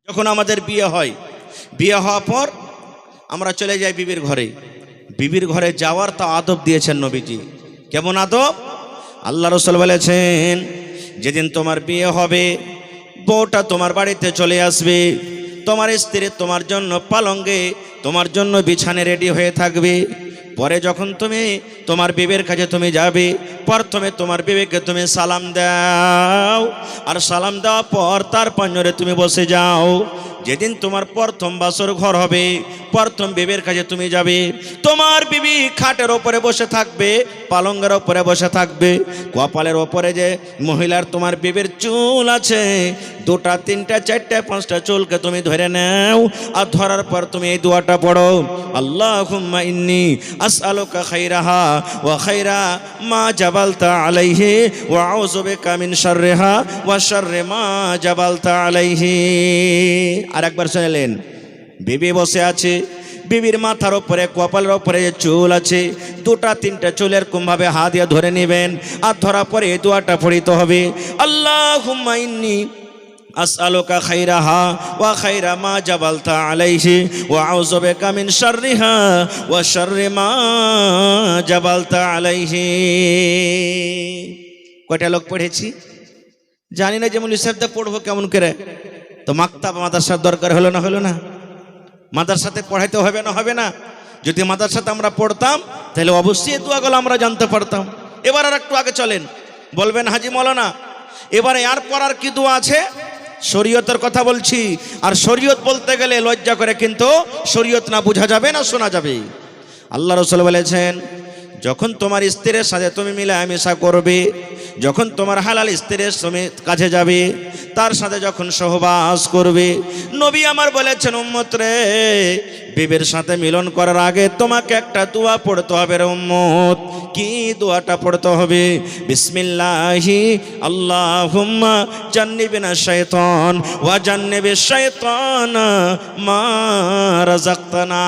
যখন আমাদের বিয়ে হয়, বিয়ে হওয়ার পর আমরা চলে যাই বিবির ঘরে। বিবির ঘরে যাওয়ার তা আদব দিয়েছেন নবীজি। কেমন আদব? আল্লাহ রাসূল বলেছেন, যেদিন তোমার বিয়ে হবে বউটা তোমার বাড়িতে চলে আসবে, তোমার স্ত্রী তোমার জন্য পালঙ্গে তোমার জন্য বিছানে রেডি হয়ে থাকবে। পরে যখন তুমি তোমার বিবির কাছে তুমি যাবে, প্রথমে তোমার বিবিকে তুমি সালাম দাও, আর সালাম দেওয়ার পর তার পাঁজরে তুমি বসে যাও। যেদিন তোমার প্রথম বাসর ঘর হবে, প্রথম বিবির কাছে তুমি যাবে, তোমার বিবি খাটের ওপরে বসে থাকবে, পালঙ্গের ওপরে বসে থাকবে। কপালের ওপরে যে মহিলার তোমার বিবির চুল আছে, দুটা তিনটা চারটা পাঁচটা চুলকে তুমি ধরে নাও, আর ধরার পর তুমি এই দোয়াটা পড়ো, আল্লাহুম্মা ইন্নী আসআলুকা খাইরাহা ওয়া খাইরা মা জাবালতা আলাইহি ওয়া আউযু বিকা মিন শাররিহা ওয়া শাররি মা জাবালতা আলাইহি। আর একবার শুনলেন, বিবি বসে আছে, বিবির মাথার উপরে কপালের উপরে যে চুল আছে, দুটা তিনটা চুল এরকম ভাবে হাত দিয়ে ধরে নেবেন, আর ধরার পরে এই দোয়াটা পড়িতে হবে, আল্লাহুম্মা ইন্নী আসআলুকা খাইরাহা ওয়া খাইরা মা জাবালতা আলাইহি ওয়া আউযু বিকা মিন শাররিহা ওয়া শাররি মা জাবালতা আলাইহি। কয়টা লোক পড়েছি জানি না, যেমন হিসাবটা পড়বো কেমন করে। তো মাকতাব মাদ্রাসার দরকার হলো না? হলো না? মাদ্রাসাতে পড়াইতে হবে না? হবে না? যদি মাদ্রাসাতে আমরা পড়তাম তাহলে অবশ্যই এই দোয়াগুলো আমরা জানতে পারতাম। এবার আর একটু আগে চলেন, বলবেন হাজি মৌলানা এবারে আর পড়ার কি দোয়া আছে? শরীয়তের কথা বলছি, আর শরীয়ত বলতে গেলে লজ্জা করে, কিন্তু শরীয়ত না বোঝা যাবে না শোনা যাবে। আল্লাহ রাসূল বলেছেন, যখন তোমার স্ত্রীর সাথে তুমি মিলামেশা করবে, যখন তোমার হালাল স্ত্রীর কাছে যাবে, তার সাথে যখন সহবাস করবে, নবী আমার বলেছেন, উম্মত রে, বিবির সাথে মিলন করার আগে তোমাকে একটা দোয়া পড়তে হবে রে উম্মত। কি দোয়াটা পড়তে হবে? বিসমিল্লাহি আল্লাহুম্মা জান্নিবিনা শাইতান ওয়া জান্নিবিশ শাইতানা মা রাযাকতানা।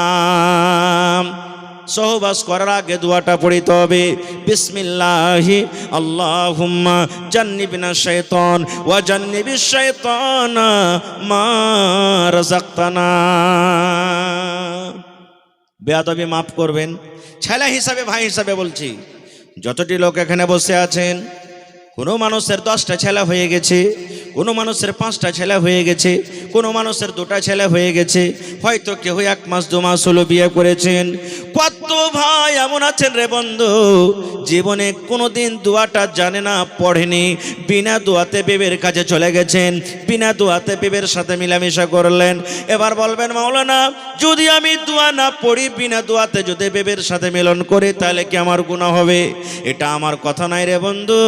সহবাস করার আগে দোয়াটা পড়িতে হবে, বিসমিল্লাহি আল্লাহুম্মা জান্নিবিনা শাইতান ওয়া জান্নিবিশ শাইতানা মা রাযাকতানা। বেয়াদবি মাফ করবেন, ছেলে হিসাবে ভাই হিসাবে বলছি, যতটি লোক এখানে বসে আছেন, কোনো মানুষের 10টা ছেলে হয়ে গেছে, কোনো মানুষের 5টা ছেলে হয়ে গেছে, কোনো মানুষের 2টা ছেলে হয়ে গেছে, হয়তো কেউ 1 মাস 2 মাস হলো বিয়ে করেছেন। কত ভাই এমন আছেন রে বন্ধু, জীবনে কোনোদিন দোয়াটা জানে না, পড়েনি, বিনা দোয়াতে বিবির কাছে চলে গেছেন, বিনা দোয়াতে বিবির সাথে মিলামেশা করলেন। এবার বলবেন, মাওলানা যদি আমি দোয়া না পড়ি, বিনা দোয়াতে যদি বিবির সাথে মিলন করি, তাহলে কি আমার গুনাহ হবে? এটা আমার কথা নাই রে বন্ধু।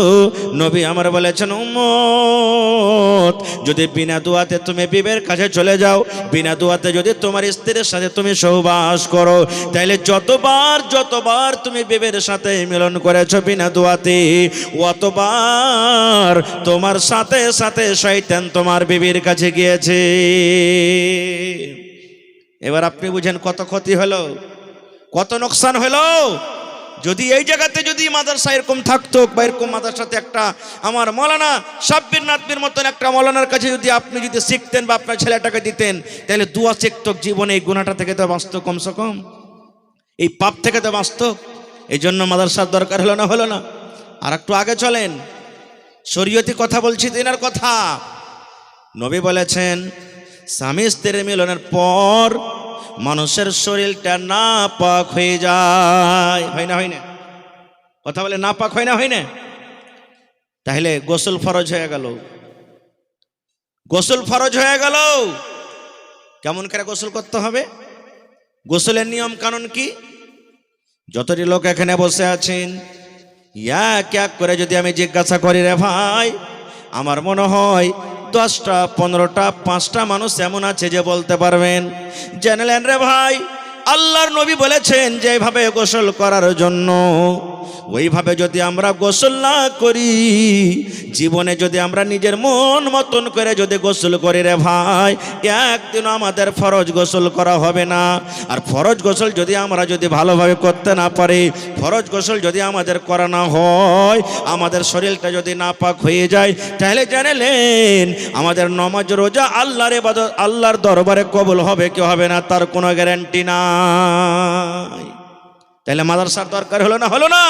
নবী আমার বলেছেন, উম্মত যদি বিনা দোয়াতে তুমি বিবির কাছে চলে যাও, বিনা দোয়াতে যদি তোমার স্ত্রীর সাথে তুমি সহবাস করো, তাহলে যতবার তুমি বিবির সাথে মিলন করেছো বিনা দোয়াতে, অতবার তোমার সাথে সাথে শয়তান তোমার বিবির কাছে গিয়েছে। এবার আপনি বুঝেন কত ক্ষতি হলো, কত নোকসান হলো। যদি এই জায়গাতে যদি মাদ্রাসা এরকম থাকতো, বা এরকম মাদ্রাসাতে একটা আমার মৌলানা সাব্বির নাদবির মতন একটা মৌলানার কাছে যদি আপনি যদি শিখতেন বা আপনার ছেলেটাকে দিতেন, তাহলে দোয়া শিখত, জীবনে এই গুনাহটা থেকে তো বাঁচত, কমসে কম এই পাপ থেকে তো বাঁচত। এই জন্য মাদ্রাসার দরকার হলো না? হলো না? আর একটু আগে চলেন, শরীয়তি কথা বলছি, দিনের কথা। নবী বলেছেন, স্বামী স্ত্রীর মিলনের পর মানুষের শরীরটা নাপাক হয়ে যায়। হয় না? হয় না? কথা বলে নাপাক হয় না? হয় না? তাহলে গোসল ফরজ হয়ে গেল, গোসল ফরজ হয়ে গেল। কেমন করে গোসল করতে হবে? গোসলের নিয়ম কানুন কি? যতটি লোক এখানে বসে আছেন, এক এক করে যদি আমি জিজ্ঞাসা করি রে ভাই, আমার মনে হয় 10টা 15টা 5টা মানুষ এমন আছে যে বলতে পারবেন। জানলেন রে ভাই, আল্লাহর নবী বলেছেন যে এইভাবে গোসল করার জন্য, ওইভাবে যদি আমরা গোসল না করি, জীবনে যদি আমরা নিজের মন মতন করে যদি গোসল করি রে ভাই, একদিন আমাদের ফরজ গোসল করা হবে না। আর ফরজ গোসল যদি আমরা যদি ভালোভাবে করতে না পারি, ফরজ গোসল যদি আমাদের করা না হয়, আমাদের শরীরটা যদি নাপাক হয়ে যায়, তাহলে জানেন আমাদের নামাজ রোজা আল্লাহর ইবাদত আল্লাহর দরবারে কবুল হবে কি হবে না তার কোনো গ্যারান্টি নাই। তাহলে মাদ্রাসার দরকার হলো না? হলো না।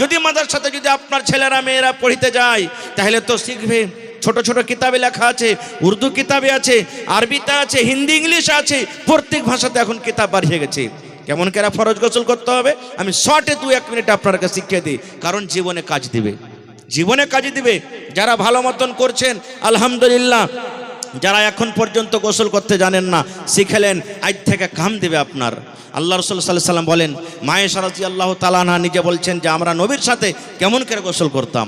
যদি মাদ্রাসাতে যদি আপনার ছেলেরা মেয়েরা পড়িতে যায়, তাহলে তো শিখবে। ছোট ছোট কিতাবে লেখা আছে, উর্দু কিতাবে আছে, আরবিতে আছে, হিন্দি ইংলিশ আছে, প্রত্যেক ভাষাতে এখন কিতাব বাড়িয়ে গেছে। কেমন করে ফরজ গোসল করতে হবে আমি শর্টে 2-1 মিনিট আপনাকে শিখিয়ে দিই, কারণ জীবনে কাজ দিবে, জীবনে কাজ দিবে। যারা ভালো মতন করছেন আলহামদুলিল্লাহ, যারা এখন পর্যন্ত গোসল করতে জানেন না, শিখেলেন, আজ থেকে কাম দিবে আপনার। আল্লাহ রাসূল সাল্লাল্লাহু আলাইহি ওয়াসাল্লাম বলেন, মায়েশা রাদিয়াল্লাহু তাআলা আনহা নিজে বলছেন যে আমরা নবীর সাথে কেমন করে গোসল করতাম।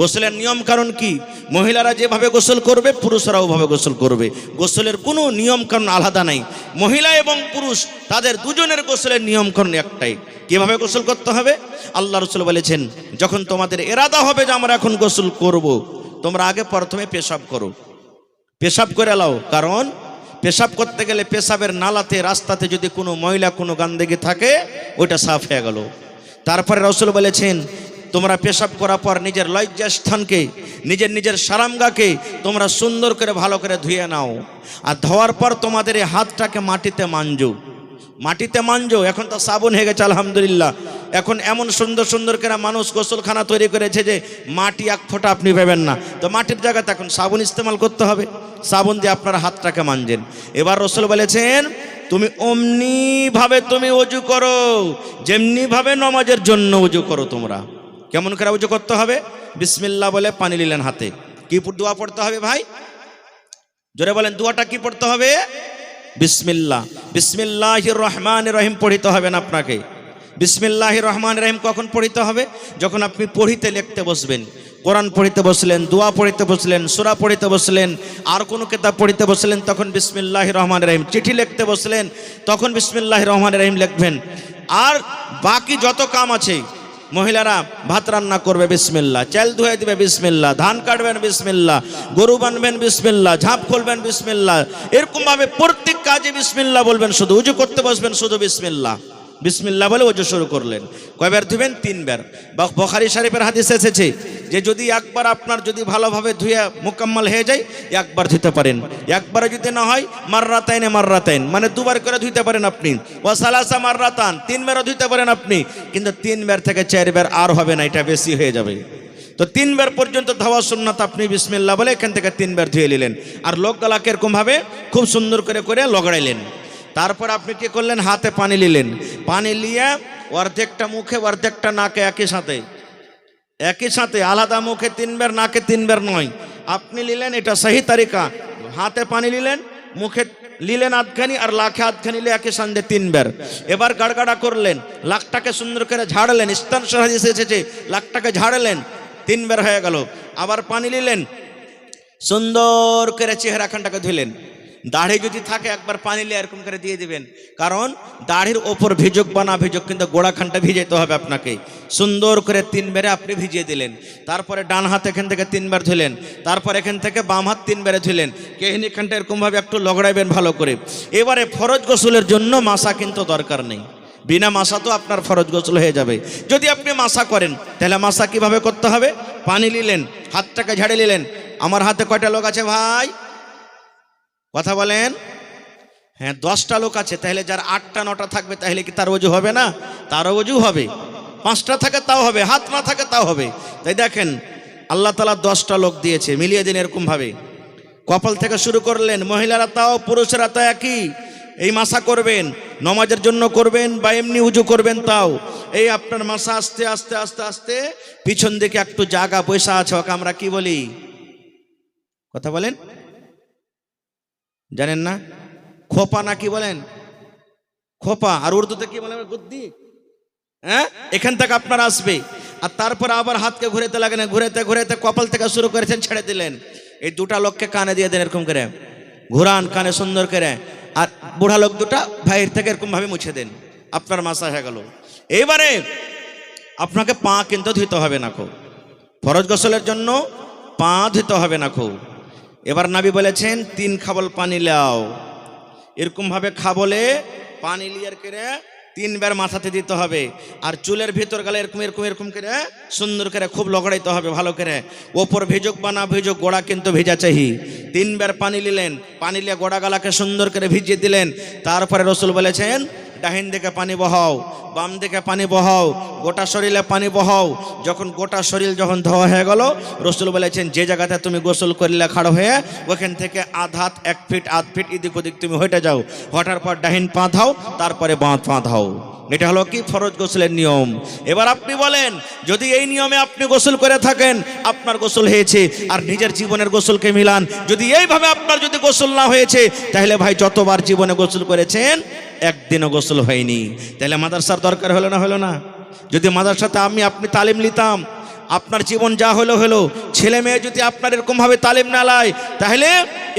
গোসলের নিয়ম কারণ কি? মহিলারা যেভাবে গোসল করবে পুরুষরাও ওভাবে গোসল করবে। গোসলের কোনো নিয়ম কারণ আলাদা নাই। মহিলা এবং পুরুষ তাদের দুজনের গোসলের নিয়ম কারণ একটাই। কিভাবে গোসল করতে হবে? আল্লাহ রাসূল বলেছেন, যখন তোমাদের ইরাদা হবে যে আমরা এখন গোসল করব, তোমরা আগে প্রথমে পেশাব করো, পেশাব করে লাও। কারণ পেশাব করতে গেলে পেশাবের নালাতে রাস্তাতে যদি কোনো ময়লা কোনো গন্ধগি থাকে ওইটা সাফ হয়ে গেল। তারপরে রাসূল বলেছেন, তোমরা পেশাব করার পর নিজের লজ্জাস্থানকে, নিজের সারামগাকে তোমরা সুন্দর করে ভালো করে ধুয়ে নাও। আর ধোয়ার পর তোমাদের এই হাতটাকে মাটিতে মাঞ্জো, মাটিতে মাঞ্জো। এখন তো সাবুন হয়ে গেছে আলহামদুলিল্লাহ। এখন এমন সুন্দর সুন্দর করে মানুষ গোসলখানা তৈরি করেছে যে মাটি এক ফোঁটা আপনি পাবেন না। তো মাটির জায়গাতে এখন সাবুন ইস্তেমাল করতে হবে, সাবুন দিয়ে আপনার হাতটাকে মানজেন। এবার রাসূল বলেছেন, তুমি অমনি ভাবে তুমি ওযু করো যেমনি ভাবে নামাজের জন্য ওযু করো। তোমরা কেমন করে ওযু করতে হবে? বিসমিল্লাহ বলে পানি নিলেন হাতে। কি দোয়া পড়তে হবে ভাই? জোরে বলেন, দোয়াটা কি পড়তে হবে? বিসমিল্লাহ, বিসমিল্লাহির রহমানির রহিম পড়িতে হবে না আপনাকে। বিসমিল্লাহির রহমানির রহিম কখন পড়িতে হবে? যখন আপনি পড়িতে লিখতে বসবেন, কোরআন পড়িতে বসলেন, দোয়া পড়িতে বসলেন, সূরা পড়িতে বসলেন, আর কোনো কিতাব পড়িতে বসলেন, তখন বিসমিল্লাহির রহমানির রহিম। চিঠি লিখতে বসলেন, তখন বিসমিল্লাহির রহমানির রহিম লিখবেন। আর বাকি যত কাম আছে, মহিলারা ভাত রান্না করবে বিসমিল্লাহ, চাল ধুয়ে দিবে বিসমিল্লাহ, ধান কাটবেন বিসমিল্লাহ, গরু বানবেন বিসমিল্লাহ, ঝাঁপ খুলবেন বিসমিল্লাহ, এরকম ভাবে প্রত্যেক কাজে বিসমিল্লাহ বলবেন। শুধু উজু করতে বসবেন শুধু বিসমিল্লাহ, বিসমিল্লাহ বলে ওযু শুরু করলেন। কয়বার ধুবেন? 3 বার। বুখারী শরীফের হাদিস এসেছে যে যদি একবার আপনার যদি ভালোভাবে ধুয়ে মুকাম্মাল হয়ে যায়, একবার ধুতে পারেন। একবারে যদি না হয় মাররাতাইনে মাররাতাইন, মানে 2 বার করে ধুতে পারেন আপনি। ওয়া সালাসা মাররাতান, 3 বারও ধুতে পারেন আপনি। কিন্তু 3 বার থেকে 4 বার আর হবে না, এটা বেশি হয়ে যাবে। তো 3 বার পর্যন্ত ধোয়া সুন্নাত। আপনি বিসমিল্লাহ বলে এখান থেকে 3 বার ধুয়ে নিলেন। আর লোক গলাকে এরকমভাবে খুব সুন্দর করে করে লগাইলেন। তারপর আপনি কি করলেন? হাতে পানি নিলেন। পানি নিয়ে অর্ধেকটা মুখে অর্ধেকটা নাকে একই সাথে আলাদা মুখে 3 বার, নাকে 3 বার নয়। আপনি নিলেন, এটা সহি তারিকা। হাতে পানি নিলেন, মুখে নিলেন আধখানি, আর লাখে আধখানি নিলে একই সাথে 3 বার। এবার গাড়গাড়া করলেন, লাকটাকে সুন্দর করে ঝাড়লেন। ইস্তান হাদিসে এসেছে লাকটাকে ঝাড়লেন, 3 বার হয়ে গেল। আবার পানি নিলেন, সুন্দর করে চেহারাখানটাকে ধুলেন। দাড়ি যদি থাকে একবার পানি নিয়ে এরকম করে দিয়ে দিবেন, কারণ দাড়ির ওপর ভিজুক বা না ভিজুক কিন্তু গোড়াখানটা ভিজাইতে হবে আপনাকে। সুন্দর করে 3 বারে আপনি ভিজিয়ে দিলেন। তারপরে ডান হাত এখান থেকে 3 বার ধুলেন, তারপর এখান থেকে বাম হাত 3 বারে ধুলেন। কেহিনিখানটা এরকমভাবে একটু লগড়াইবেন ভালো করে। এবারে ফরজ গোসলের জন্য মাসা কিন্তু দরকার নেই, বিনা মাসা তো আপনার ফরজ গোসল হয়ে যাবে। যদি আপনি মাসা করেন, তাহলে মাসা কিভাবে করতে হবে? পানি নিলেন, হাতটাকে ঝাড়ে নিলেন। আমার হাতে কয়টা লোক আছে ভাই? কথা বলেন। হ্যাঁ, 10টা লোক আছে। তাহলে যার 8টা 9টা থাকবে, তাহলে কি তার ওযু হবে না? তারও ওযু হবে। 5টা থাকে তাও হবে, হাত না থাকে তাও হবে। তাই দেখেন, আল্লাহ তাআলা 10টা লোক দিয়েছে, মিলিয়ে দিন এরকম ভাবে। কপাল থেকে শুরু করলেন, মহিলারা তাও পুরুষেরা তাও একই। এই মাসা করবেন, নামাজের জন্য করবেন বা এমনি উজু করবেন, তাও এই আপনার মাসা আস্তে আস্তে আস্তে আস্তে পিছন দিকে একটু জায়গা পয়সা আছে, ওকে আমরা কি বলি? কথা বলেন, জানেন না? খোপা না কি বলেন? খোপা। আর উর্দুতে কি বলেন? গুদ্দি। হ্যাঁ, এখান থেকে আপনার আসবে। আর তারপর আবার হাতকে ঘুরাতে লাগেন, ঘুরাতে ঘুরাতে কপাল থেকে শুরু করেছেন, ছেড়ে দিলেন। এই 2টা লোককে কানে দিয়ে দেন, এরকম করে ঘুরান কানে সুন্দর করে। আর বুড়া লোক দুটা ভাইয়ের থেকে এরকমভাবে মুছে দেন, আপনার মাসা হয়ে গেল। এইবারে আপনাকে পা কিন্তু ধুতে হবে না খো, ফরজ গোসলের জন্য পা ধুতে হবে না খো। এবার নবী বলেছেন 3 খাবল পানি লাও, এরকমভাবে খাবলে পানি লিয়ার করে 3 বার মাথাতে দিতে হবে। আর চুলের ভিতর গেলে এরকম এরকম এরকম করে সুন্দর করে খুব লগড়াইতে হবে ভালো করে, ওপর ভিজুক বা না ভিজুক গোড়া কিন্তু ভেজা চাহি। 3 বার পানি নিলেন, পানি নিয়ে গোড়া গালাকে সুন্দর করে ভিজিয়ে দিলেন। তারপরে রসুল বলেছেন ডাহিন দিকে পানি বহাও, বাম দিকে পানি বহাও, গোটা শরীরে পানি বহাও। যখন গোটা শরীর যখন ধোয়া হয়ে গেল, রসুল বলেছেন যে জায়গাতে তুমি গোসল করলে খাড়ো হয়ে ওখান থেকে আধ হাত 1 ফিট আধ ফিট এদিক ওদিক তুমি হেঁটে যাও, হটার পর ডাহিন পা ধাও, তারপরে বাঁ পা ধাও। এটা হলো কি ফরজ গোসলের নিয়ম। এবার আপনি বলেন যদি এই নিয়মে আপনি গোসল করে থাকেন আপনার গোসল হয়েছে, আর নিজের জীবনের গোসলকে মিলান, যদি এইভাবে আপনার যদি গোসল না হয়েছে তাহলে ভাই যতবার জীবনে গোসল করেছেন একদিনও গোসল হয়নি। তাহলে মাদ্রাসার দরকার হলো না, হলো না? যদি মাদ্রাসাতে আপনি তালিম নিতাম, আপনার জীবন যা হলো হলো, ছেলে মেয়ে যদি আপনার এরকমভাবে তালিম না লায়, তাহলে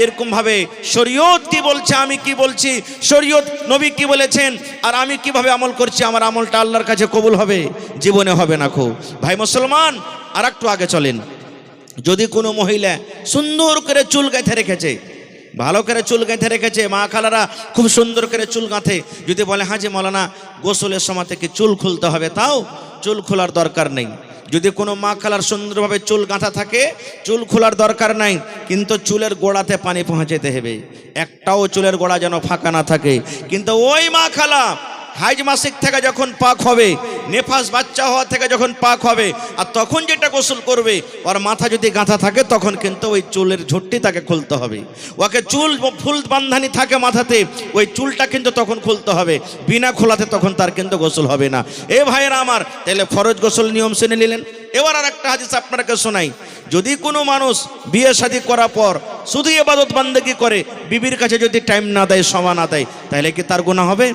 এরকমভাবে শরীয়ত কি বলছে আমি কি বলছি, শরীয়ত নবী কি বলেছেন আর আমি কিভাবে আমল করছি, আমার আমলটা আল্লাহর কাছে কবুল হবে? জীবনে হবে না খো। ভাই মুসলমান, আর একটু আগে চলেন। যদি কোনো মহিলা সুন্দর করে চুল গাঁথে রেখেছে, ভালো করে চুল গাঁথে রেখেছে, মা খালারা খুব সুন্দর করে চুল গাঁথে, যদি বলে হ্যাঁ যে মৌলানা গোসলের সময় থেকে চুল খুলতে হবে, তাও চুল খোলার দরকার নেই। যদি কোনো মা খালার সুন্দরভাবে চুল গাঁথা থাকে, চুল খোলার দরকার নাই, কিন্তু চুলের গোড়াতে পানি পৌঁছাতে হবে, একটাও চুলের গোড়া যেন ফাঁকা না থাকে। কিন্তু ওই মা খালা হাইজ মাসিক থেকে যখন পাক হবে, নেফাস বাচ্চা হওয়া থেকে যখন পাক হবে, আর তখন যেটা গোসল করবে, ওর মাথা যদি গাঁথা থাকে তখন কিন্তু ওই চুলের ঝুঁটি তাকে খুলতে হবে। ওকে চুল ফুল বান্ধানি থাকে মাথাতে, ওই চুলটা কিন্তু তখন খুলতে হবে, বিনা খোলাতে তখন তার কিন্তু গোসল হবে না। এ ভাইয়েরা আমার, তাহলে ফরজ গোসল নিয়ম শুনে নিলেন। এবার আর একটা হাদিস আপনাকে শোনাই। যদি কোনো মানুষ বিয়ে শাদী করার পর শুধু ইবাদত বান্দেগি করে, বিবির কাছে যদি টাইম না দেয়, সময় না দেয়, তাহলে কি তার গুনাহ হবে?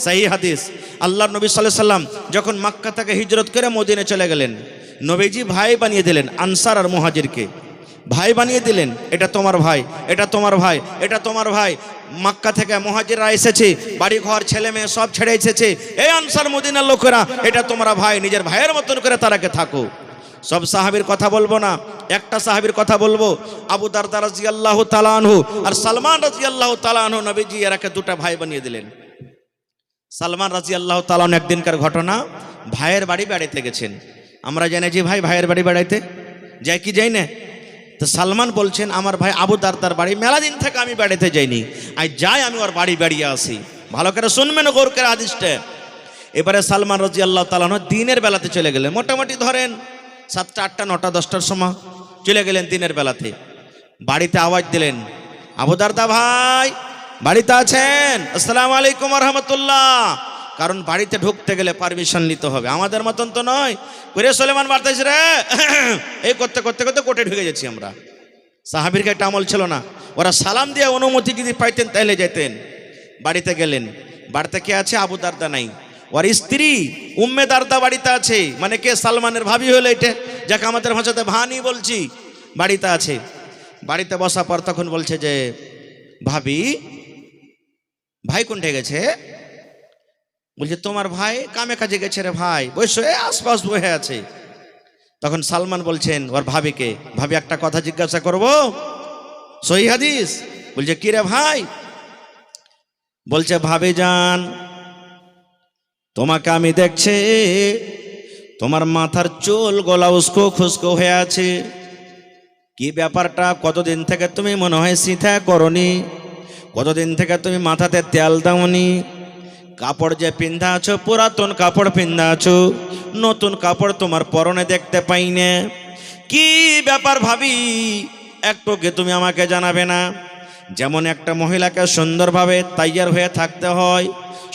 সহিহ হাদিস। আল্লাহর নবী সাল্লাল্লাহু আলাইহি সাল্লাম যখন মক্কা থেকে হিজরত করে মদিনায় চলে গেলেন, নবীজি ভাই বানিয়ে দিলেন আনসার আর মুহাজিরকে, ভাই বানিয়ে দিলেন। এটা তোমার ভাই, এটা তোমার ভাই, এটা তোমার ভাই। মক্কা থেকে মুহাজিররা এসেছে, বাড়ি ঘর ছেলে মেয়ে সব ছেড়ে এসেছে। এই আনসার মদিনার লোকেরা, এটা তোমরা ভাই, নিজের ভাইয়ের মতন করে তারাকে থাকো। সব সাহাবীর কথা বলবো না, একটা সাহাবীর কথা বলবো। আবু দারদা রাদিয়াল্লাহু তাআলা আনহু আর সালমান রাদিয়াল্লাহু তাআলা আনহু, নবীজি এরাকে দুটো ভাই বানিয়ে দিলেন। সালমান রাদিয়াল্লাহু তাআলা আনহু একদিনকার ঘটনা, ভাইয়ের বাড়ি বেড়াইতে গেছেন। আমরা জানি যে ভাই ভাইয়ের বাড়ি বেড়াইতে যাই কি যাই না, তো সালমান বলছেন আমার ভাই আবু দারদার বাড়ি মেলা দিন থেকে আমি বেড়াইতে যাইনি, আজ যাই আমি ওর বাড়ি বেড়িয়ে আসি। ভালো করে শুনবেন গৌর করে হাদিসটা। এবারে সালমান রাদিয়াল্লাহু তাআলা আনহু দিনের বেলাতে চলে গেলেন, মোটামুটি ধরেন 7টা 8টা 9টা 10টার সময় চলে গেলেন দিনের বেলাতে। বাড়িতে আওয়াজ দিলেন, আবু দারদা ভাই বাড়িতে আছেন? আসসালামু আলাইকুম ওয়া রাহমাতুল্লাহ। কারণ বাড়িতে ঢুকতে গেলে পারমিশন নিতে হবে, আমাদের মতন তো নয়। ওরে সুলেমান বাড়িতে এসে রে, এই করতে করতে করতে কোর্টে ঢুকে গেছি আমরা। সাহাবীর একটা আমল ছিল না, ওরা সালাম দিয়ে অনুমতি যদি পাইতেন তাহলে যেতেন। বাড়িতে গেলেন, বাড়িতে কে আছে? আবু দারদা নাই, ওর স্ত্রী উম্মে দারদা বাড়িতে আছে, মানে কে? সালমানের ভাবি হলো এটা, যাকে আমাদের ভাষাতে ভানি বলছি, বাড়িতে আছে। বাড়িতে বসা পর তখন বলছে যে ভাবি, ভাই কোনটা গেছে? বলছে তোমার ভাই কামে কাজে গেছে রে ভাই, বসে আশপাশ বসে আছে। তখন সালমান বলছেন ওর ভাবিকে, ভাবি একটা কথা জিজ্ঞাসা করব, সহিহ হাদিস। বলছে কি রে ভাই? বলছে ভাবি জান, তোমাকে আমি দেখছি, তোমার মাথার চুল গলা উস্কো খুস্কো হয়ে আছে, কি ব্যাপারটা? কতদিন থেকে তুমি মনে হয় সিথা করনি, কতদিন থেকে তুমি মাথাতে তেল দাওনি, কাপড় যে পিন্ধা আছো পুরাতন কাপড় পিন্ধা আছো, নতুন কাপড় তোমার পরনে দেখতে পাই না, কি ব্যাপার ভাবি? একটু কি তুমি আমাকে জানাবে না? যেমন একটা মহিলাকে সুন্দরভাবে তৈয়ার হয়ে থাকতে হয়,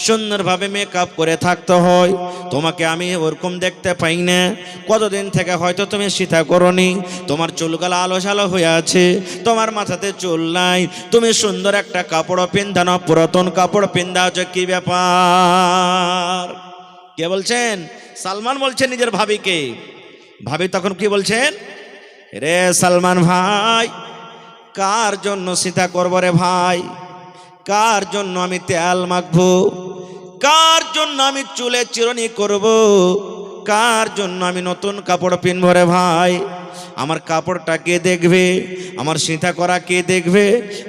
সুন্দরভাবে মেকআপ করে থাকতে হয়, তোমাকে আমি ওরকম দেখতে পাই না। কতদিন থেকে হয়তো তুমি সীতা করনি, তোমার চুলগুলো আলো সালো হয়ে আছে, তোমার মাথাতে চুল নাই, তুমি সুন্দর একটা কাপড় পিন্ধানো, পুরাতন কাপড় পিন্ধা আছো, কি ব্যাপার? কে বলছেন? সালমান বলছেন নিজের ভাবিকে। ভাবি তখন কি বলছেন? রে সালমান ভাই, কার জন্য সীতা করব রে ভাই? কার জন্য আমি তেল মাখবো, কার জন্য আমি চুলে চিরুনি করব, কার জন্য আমি নতুন কাপড় পিনবো রে ভাই? আমার কাপড়টা কে দেখবে? আমার সিঁথা করা কে দেখবে?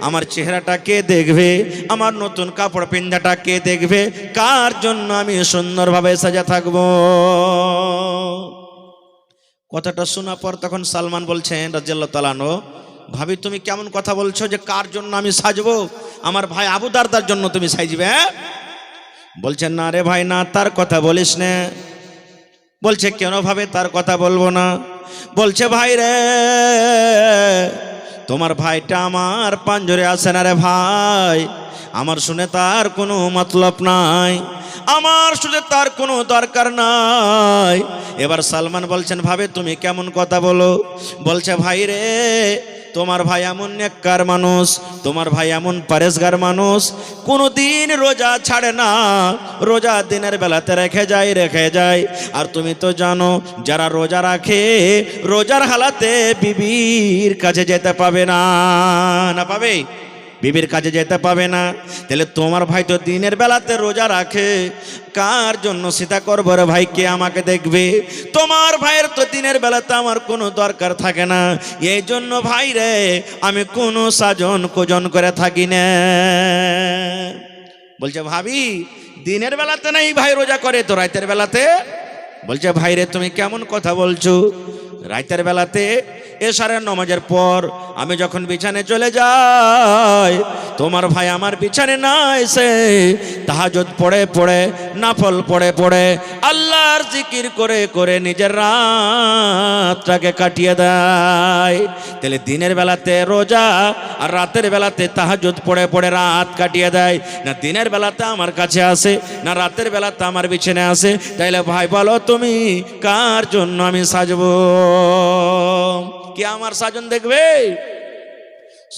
আমার চেহারাটা কে দেখবে? আমার নতুন কাপড় পিন্ধাটা কে দেখবে? কার জন্য আমি সুন্দরভাবে সাজা থাকবো? কথাটা শোনার পর তখন সালমান বলছেন রাদিয়াল্লাহু তাআলা আনহু, ভাবি তুমি কেমন কথা বলছো যে কার জন্য আমি সাজবো? আমার ভাই আবু দারদার জন্য তুমি সাজবে? বলছেন না রে ভাই না, তার কথা বলিস না। বলছে কেন ভাবে তার কথা বলবো না? বলছে ভাই রে, তোমার ভাইটা আমার পাঞ্জরে আছে না রে ভাই, আমার শুনে তার কোনো মতলব নাই, আমার শুনে তার কোনো দরকার নাই। এবার সালমান বলছেন ভাবে তুমি কেমন কথা বলো? বলছে ভাই রে, তোমার ভাই এমন নেককার মানুষ, তোমার ভাই এমন পরেশগার মানুষ, কোনো দিন রোজা ছাড়ে না, রোজা দিনের বেলাতে রেখে যায়। আর তুমি তো জানো যারা রোজা রাখে রোজার হালাতে বিবির কাছে যেতে পাবে না, না পাবে? বিবির কাছে যেতে পাবে না। তাহলে তোমার ভাই তো দিনের বেলাতে রোজা রাখে, কার জন্য সেটা করবো রে ভাই? কে আমাকে দেখবে? তোমার ভাইয়ের তো দিনের বেলাতে আমার কোনো দরকার থাকে না, এই জন্য ভাই রে আমি কোনো সাজন কোজন করে থাকি না। বলছে ভাবি দিনের বেলাতে নাই ভাই রোজা করে, তো রাতের বেলাতে? বলছে ভাই রে তুমি কেমন কথা বলছো? রাতের বেলাতে এশারের নামাজের পর আমি যখন বিছানে চলে যাই, তোমার ভাই আমার বিছানে না এসে তাহাজ্জুদ পড়ে নাফল পড়ে আল্লাহর জিকির করে নিজের রাতটাকে কাটিয়ে দেয়। তাহলে দিনের বেলাতে রোজা আর রাতের বেলাতে তাহাজ্জুদ পড়ে রাত কাটিয়ে দেয়, না দিনের বেলাতে আমার কাছে আসে, না রাতের বেলাতে আমার বিছানে আসে। তাইলে ভাই বলো তুমি কার জন্য আমি সাজবো? কে আমার সাজন দেখবে?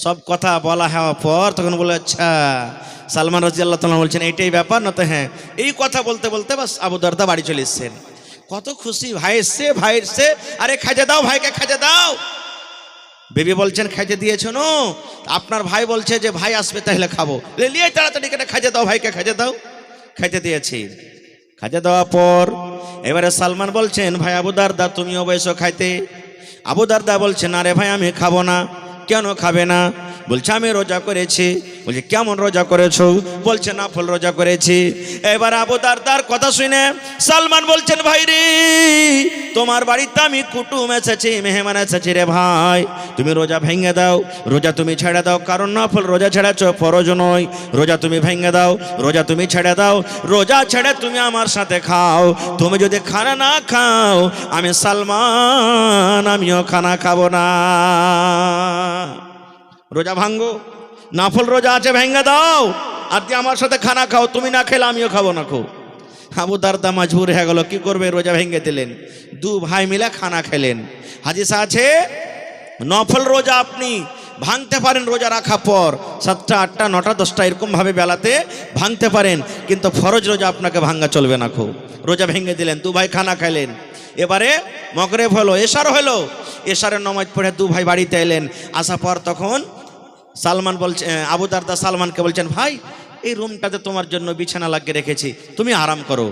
সব কথা বলা হওয়ার পর তখন বলে আচ্ছা, সালমান রাদিয়াল্লাহু তাআলা বলছেন এইটাই ব্যাপার, না তো হ্যাঁ। এই কথা বলতে বাস আবু দারদা বাড়ি চলে এসছেন। কত খুশি, ভাই এসছে, আরে খাজা দাও, ভাইকে খাজা দাও। বেবি বলছেন খাইতে দিয়েছ না? আপনার ভাই বলছে যে ভাই আসবে তাহলে খাবো, লিয়ে তাড়াতাড়ি কেটে খাজা দাও, ভাইকে খাজা দাও। খাইতে দিয়েছি, খাজা দেওয়ার পর এবারে সালমান বলছেন ভাই আবু দারদা তুমিও বসো খাইতে। আবু দারদা বলছে না রে ভাই আমি খাবো না। কেন খাবে না? বলছে আমি রোজা করেছি। বলছে কেমন রোজা করেছো? বলছে নাফল রোজা করেছি। এবার আবু দারদার কথা শুনে সালমান বলছেন ভাই রে, তোমার বাড়িতে আমি কুটুম এসেছি, মেহমান এসেছি রে ভাই, তুমি রোজা ভেঙে দাও, রোজা তুমি ছেড়ে দাও, কারণ নাফল রোজা ছেড়েছো, ফরজ নয়। রোজা তুমি ভেঙে দাও, রোজা তুমি ছেড়ে দাও, রোজা ছেড়ে তুমি আমার সাথে খাও। তুমি যদি খানা না খাও আমি সালমান আমিও খানা খাবো না। রোজা ভাঙ্গো, নাফল রোজা আছে ভেঙে দাও, আর দিয়ে আমার সাথে খানা খাও, তুমি না খেলে আমিও খাবো না। আবু দারদা মজবুর হয়ে গেল, কি করবে? রোজা ভেঙে দিলেন। দু ভাই মিলে খানা খেলেন। হাদিস আছে নফল রোজা আপনি ভাঙতে পারেন রোজা রাখা পর, 7টা 8টা 9টা 10টা এরকম ভাবে বেলাতে ভাঙতে পারেন, কিন্তু ফরজ রোজা আপনাকে ভাঙা চলবে না। রোজা ভেঙে দিলেন, দু ভাই খানা খাইলেন। এবারে মগরিব হলো, এশার হলো, এশারের নামাজ পড়ে দু ভাই বাড়িতে এলেন। আসা পর তখন সালমান বলছে, আবু দারদা সালমানকে বলছেন ভাই এই রুমটাতে তোমার জন্য বিছানা লাগিয়ে রেখেছি, তুমি আরাম করো।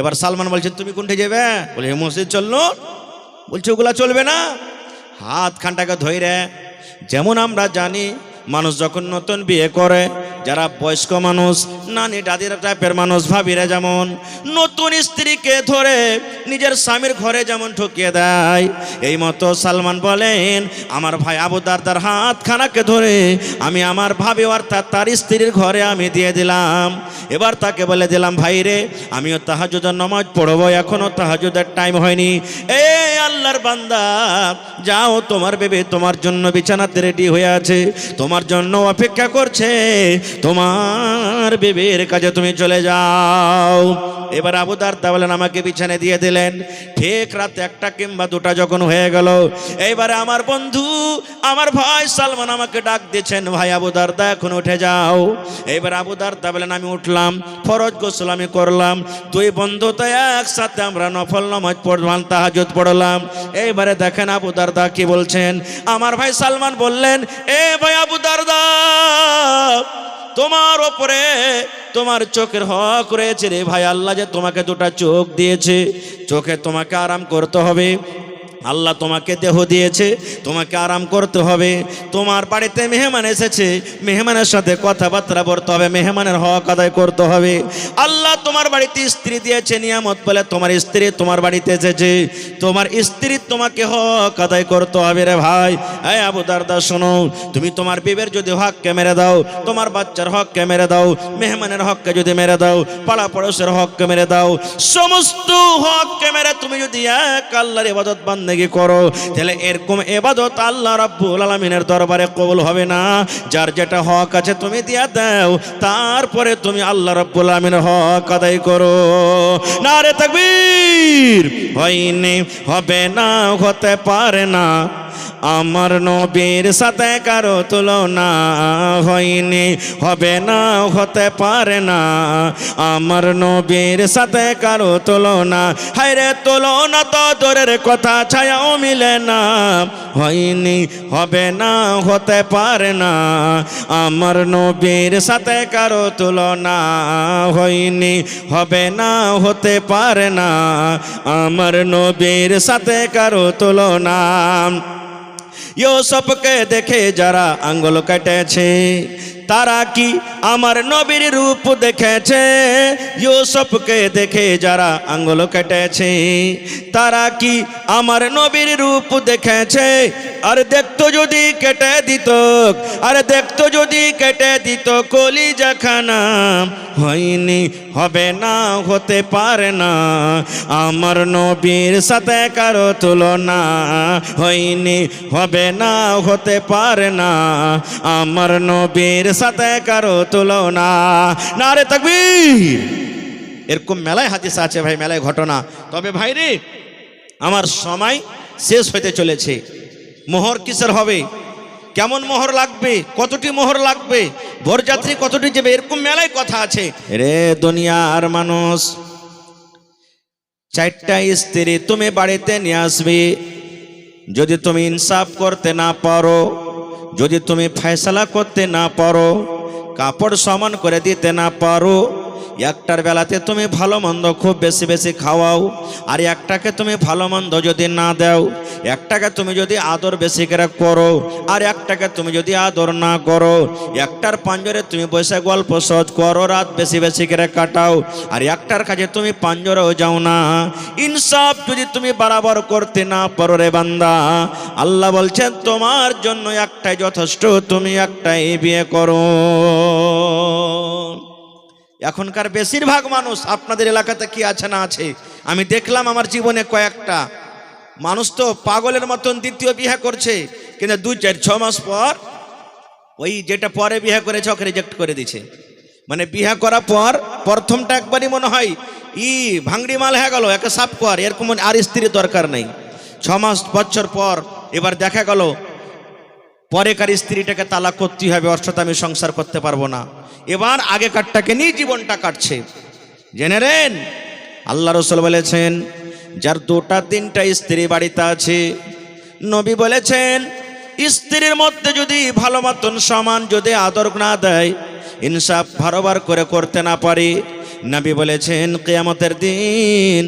এবার সালমান বলছেন তুমি কোনটা যাবে? বলে মসজিদ চললো। বলছে ওগুলা চলবে না, হাত খানটাকে ধরে। যেমন আমরা জানি মানুষ যখন নতুন বিয়ে করে, যারা বয়স্ক মানুষ, নানি দাদির টাইপের মানুষ, ভাবিরা যেমন নতুন স্ত্রীকে ধরে নিজের স্বামীর ঘরে যেমন ঢুকিয়ে দেয়, এই মতো সালমান বলেন আমার ভাই আবু দারদার হাত খানাকে ধরে আমি আমার ভাবি অর্থাৎ তার স্ত্রীর ঘরে আমি দিয়ে দিলাম। এবার তাকে বলে দিলাম ভাই রে আমিও তাহাজ্জুদের নামাজ পড়বো, এখনো তাহাজ্জুদের টাইম হয়নি। এই আল্লাহর বান্দা যাও, তোমার বেবি তোমার জন্য বিছানাতে রেডি হয়ে আছে, তোমার জন্য অপেক্ষা করছে, তোমার বেবির কাছে তুমি চলে যাও। এবার আবু দারদা বলেন আমাকে বিছানে দিয়ে দিলেন। ঠিক রাত 1টা কিংবা 2টা যখন হয়ে গেল, এইবারে আমার বন্ধু আমার ভাই সালমান আমাকে ডাক দিয়েছেন, ভাই আবু দারদা এখন উঠে যাও। এইবার আবু দারদা বলেন আমি উঠলাম, ফরজ গোসল আমি করলাম, দুই বন্ধু তো একসাথে আমরা নফল নামাজ পড়লাম, তাহাজ্জুদ পড়লাম। এইবারে দেখেন আবু দারদা কি বলছেন। আমার ভাই সালমান বললেন এ ভাই আবু দারদা তোমার ওপরে তোমার চোখের হক রয়েছে রে ভাই। আল্লাহ যে তোমাকে দুটা চোখ দিয়েছে, চোখে তোমাকে আরাম করতে হবে। আল্লাহ তোমাকে দেহ দিয়েছে, তোমাকে আরাম করতে হবে। তোমার বাড়িতে মেহমান এসেছে, মেহমানের সাথে কথাবার্তা বলতে হবে, মেহমানের হক আদায় করতে হবে। আল্লাহ তোমার বাড়িতে স্ত্রী দিয়েছে নিয়ামত বলে, তোমার স্ত্রী তোমার বাড়িতে এসেছে, তোমার স্ত্রীর তোমাকে হক আদায় করতে হবে রে ভাই। এই আবু দারদা শোনো, তুমি তোমার বিবের যদি হককে মেরে দাও, তোমার বাচ্চার হককে মেরে দাও, মেহমানের হককে যদি মেরে দাও, পাড়া পড়োশের হককে মেরে দাও, সমস্ত হককে মেরে তুমি যদি এক আল্লাহর ইবাদত বান্দেগি করো, তাহলে এরকম ইবাদত আল্লাহ রাব্বুল আলামিনের দরবারে কবুল হবে না। যার যেটা হক আছে তুমি দিয়া দাও, তারপরে তুমি আল্লাহ রাব্বুল আলামিনের হক আদায় করো। নারে তাকবীর। হয়নি, হবে না, হতে পারে না আমার নবীর সাথে কারো তুলনা। হয়নি, হবে না, হতে পারে না আমার নবীর সাথে কারো তুলনা। হায়রে তুলনা তো দূরের কথা, ছায়াও মিলে না। হয়নি, হবে না, হতে পারে না আমার নবীর সাথে কারো তুলনা। হয়নি, হবে না, হতে পারে না আমার নবীর সাথে কারো তুলনা। ইউসুফকে দেখে যারা আঙ্গুল কেটেছে, তারা কি আমার নবীর রূপ দেখেছে? ইউসুফকে দেখে যারা আঙ্গুল কেটেছে, তারা কি আমার নবীর রূপ দেখেছে? আর দেখতো যদি কেটে দিত, আর দেখতো যদি কেটে দিত কলিজাখানা। হয়নি, হবে না, হতে পারে না আমার নবীর সাথে কারো তুলনা। হয়নি, হবে না, হতে পারে না আমার নবীর সাথে কারো তুলনা। নারে তাকবীর। এরকম মেলায় হাদিস আছে ভাই, মেলায় ঘটনা। তবে ভাই রে, আমার সময় শেষ হতে চলেছে। মোহর কিসের হবে, কেমন মোহর লাগবে, কতটি মোহর লাগবে, বরযাত্রী কতটি যাবে, এরকম মেলায় কথা আছে রে। দুনিয়ার মানুষ, 4টা স্ত্রী তুমি বাড়িতে নিয়ে আসবে। যদি তুমি ইনসাফ করতে না পারো, যদি তুমি ফয়সালা করতে না পারো, কাপড় সমান করে দিতে না পারো, একটার বেলাতে তুমি ভালো মন্দ খুব বেশি বেশি খাওয়াও, আর একটাকে তুমি ভালো মন্দ যদি না দাও, একটাকে তুমি যদি আদর বেশি করে করো, আর একটাকে তুমি যদি আদর না করো, একটার পাঞ্জরে তুমি বসে গল্প সহজ করো, রাত বেশি বেশি করে কাটাও, আর একটার কাছে তুমি পাঞ্জরেও যাও না, ইনসাফ যদি তুমি বরাবর করতে না পারো রে বান্দা, আল্লাহ বলছেন তোমার জন্য একটাই যথেষ্ট, তুমি একটাই বিয়ে করো। এখনকার বেশিরভাগ মানুষ, আপনাদের এলাকাতে কি আছে না আছে, আমি দেখলাম আমার জীবনে কয়েকটা মানুষ তো পাগলের মতন দ্বিতীয় বিয়ে করছে, কিন্তু 2-4-6 মাস পর ওই যেটা পরে বিয়ে করেছে ওকে রিজেক্ট করে দিচ্ছে। মানে বিয়ে করার পর প্রথমটা একবারই মনে হয় ভাঙড়ি মাল হয়ে গেল, একে সাফ কর, এরকম আর স্ত্রীর দরকার নেই। 6 মাস বছর পর এবার দেখা গেল পরেকার স্ত্রীটাকে তালাক করতেই হবে, ওর সাথে আমি সংসার করতে পারবো না, এবার আগেকারটাকে নিয়ে জীবনটা কাটছে। জেনে নেন, আল্লাহ রাসূল বলেছেন যার 2টা-3টা স্ত্রী বাড়িতে আছে, নবী বলেছেন স্ত্রীর মধ্যে যদি ভালো মতন সমান যদি আদর না দেয়, ইনসাফ বারবার করে করতে না পারে, নবী বলেছেন কিয়ামতের দিন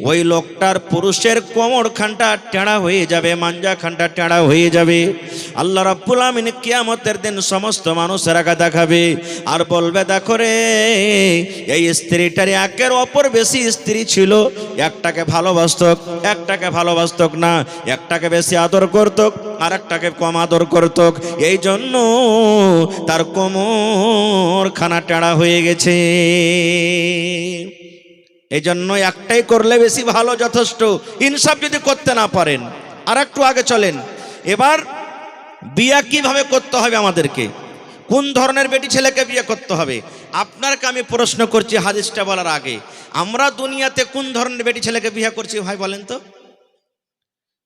ওই লোকটার পুরুষের কোমর খানটা টেঁড়া হয়ে যাবে, মাঞ্জা খানটা টেঁড়া হয়ে যাবে। আল্লাহ রাব্বুল আমিন কিয়ামতের দিন সমস্ত মানুষের আগে দেখাবে আর বলবে দেখো রে, এই স্ত্রীটার একের অপর বেশি স্ত্রী ছিল, একটাকে ভালোবাসত, একটাকে ভালোবাসত না, একটাকে বেশি আদর করত আর একটাকে কম আদর করত, এই জন্য তার কোমর খানা টেঁড়া হয়ে গেছে। এই জন্য একটাই করলে বেশি ভালো, যথেষ্ট। ইনসাফ যদি করতে না পারেন, আর একটু আগে চলেন। এবার বিয়ে কিভাবে করতে হবে আমাদেরকে, কোন ধরনের বেটি ছেলেকে বিয়ে করতে হবে? আপনাকে আমি প্রশ্ন করছি হাদিসটা বলার আগে, আমরা দুনিয়াতে কোন ধরনের বেটি ছেলেকে বিয়ে করছি ভাই বলেন তো?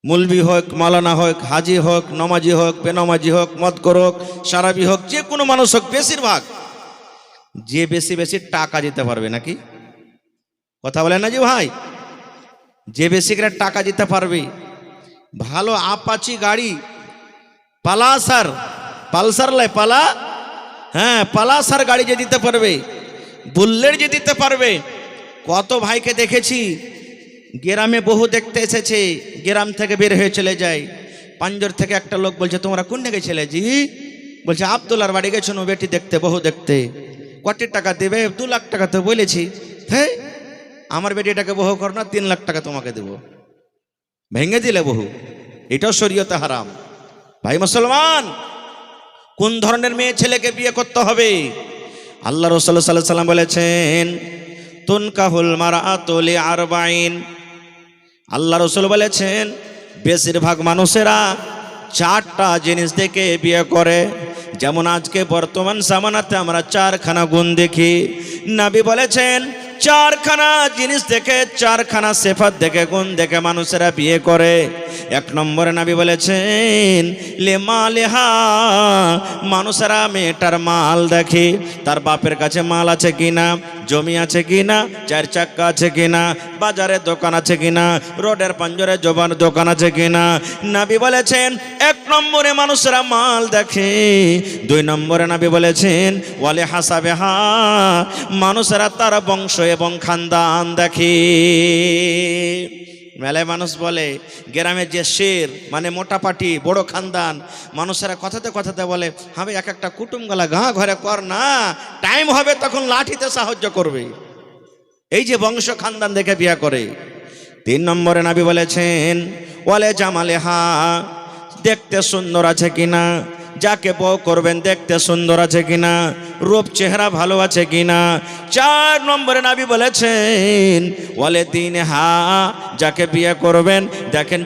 মুলবি হোক, মাওলানা হোক, হাজি হোক, নমাজি হোক, বেনমাজি হোক, মদকর হোক, সারাবি হোক, যে কোনো মানুষ হোক, বেশিরভাগ যে বেশি বেশি টাকা দিতে পারবে, নাকি কথা বলেন না জি ভাই? যে বেশি করে টাকা দিতে পারবে, ভালো আপাচি গাড়ি, পালসার লাই পালা, হ্যাঁ, পালাসার গাড়ি যে দিতে পারবে, বুল্লেট যে দিতে পারবে। কত ভাইকে দেখেছি গ্রামে বহু দেখতে এসেছে, গ্রাম থেকে বের হয়ে চলে যায়। পাঞ্জর থেকে একটা লোক বলছে, তোমরা কোন দিকে ছেলে জি? বলছে আব্দুল্লার বাড়ি গেছো বেটি দেখতে, বহু দেখতে। কটি টাকা দেবে? 2 লাখ টাকা তো বলেছি। হ্যাঁ, আমার বেটিটাকে বহু কর না, 3 লাখ টাকা তোমাকে দেব। ভেঙে দিলে বহু, এটাও শরীয়তে হারাম। ভাই মুসলমান, কোন ধরনের মেয়ে ছেলেকে বিয়ে করতে হবে? আল্লাহ রাসূল সাল্লাল্লাহু আলাইহি ওয়াসাল্লাম বলেছেন, তুনকাহুল মারআতু লিআরবাঈন। আল্লাহ রাসূল বলেছেন, বেশিরভাগ মানুষেরা 4টা জিনিস দেখে বিয়ে করে। যেমন আজকে বর্তমান জামানাতে আমরা 4খানা গুণ দেখি। নবী বলেছেন 4খানা জিনিস দেখে, 4খানা সিফাত দেখে, গুণ দেখে মানুষেরা বিয়ে করে। 1 নম্বরে নবী বলেছেন লিমালিহা, মানুষেরা মেয়েটার মাল দেখে, তার বাপের কাছে মাল আছে কিনা, জমি আছে কিনা, 4 চাক্কা আছে কিনা, বাজারে দোকান আছে কিনা, রোডের পাঞ্জরে জবান দোকান আছে কিনা। নবী বলেছেন 1 নম্বরে মানুষেরা মাল দেখে। 2 নম্বরে নবী বলেছেন ওয়ালি হাসাবেহা, মানুষেরা তার বংশ এবং খানদান দেখে। মেলায় মানুষ বলে গ্রামের যে শের মানে মোটা পাটি বড় খানদান, মানুষেরা কথাতে কথাতে বলে হবে এক একটা কুটুমগালা গাঁ ঘরে কর না, টাইম হবে তখন লাঠিতে সাহায্য করবে। এই যে বংশ খানদান দেখে বিয়ে করে। 3 নম্বরে নবী বলেছেন ওয়ালে জামালেহা, দেখতে সুন্দর আছে কিনা, যাকে বউ করবেন দেখতে সুন্দর আছে কিনা, রূপ চেহারা ভালো আছে কিনা। 4 নম্বরে নবী বলেছেন ওয়ালে দীনহা, যাকে বিয়ে করবেন দেখেন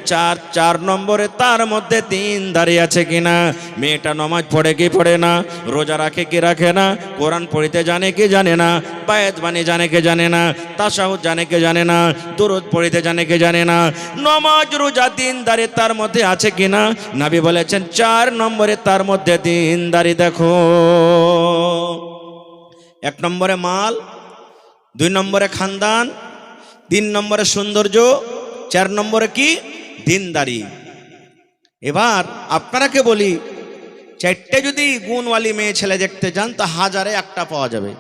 4 নম্বরে তার মধ্যে দীনদারি আছে কিনা। মেয়েটা নামাজ পড়ে কি পড়ে না, রোজা রাখে কি রাখে না, কোরআন পড়িতে জানে কি জানে না, বায়াত বাণী জানে কি জানে না, তাশাহুদ জানে কি জানে না, দুরূদ পড়িতে জানে কি জানে না, নামাজ রোজা দীনদারি তার মধ্যে আছে কিনা। নবী বলেছেন 4 নম্বরে তার মধ্যে দীনদারি দেখো। 1 নম্বরে মাল, 2 নম্বরে খানদান, 3 নম্বরে সৌন্দর্য, 4 নম্বরে কি দীনদারি। এবার আপনারাকে বলি, 4টে যদি গুণওয়ালি মেয়ে ছেলে দেখতে যান তা 1000-এ 1টা পাওয়া যাবে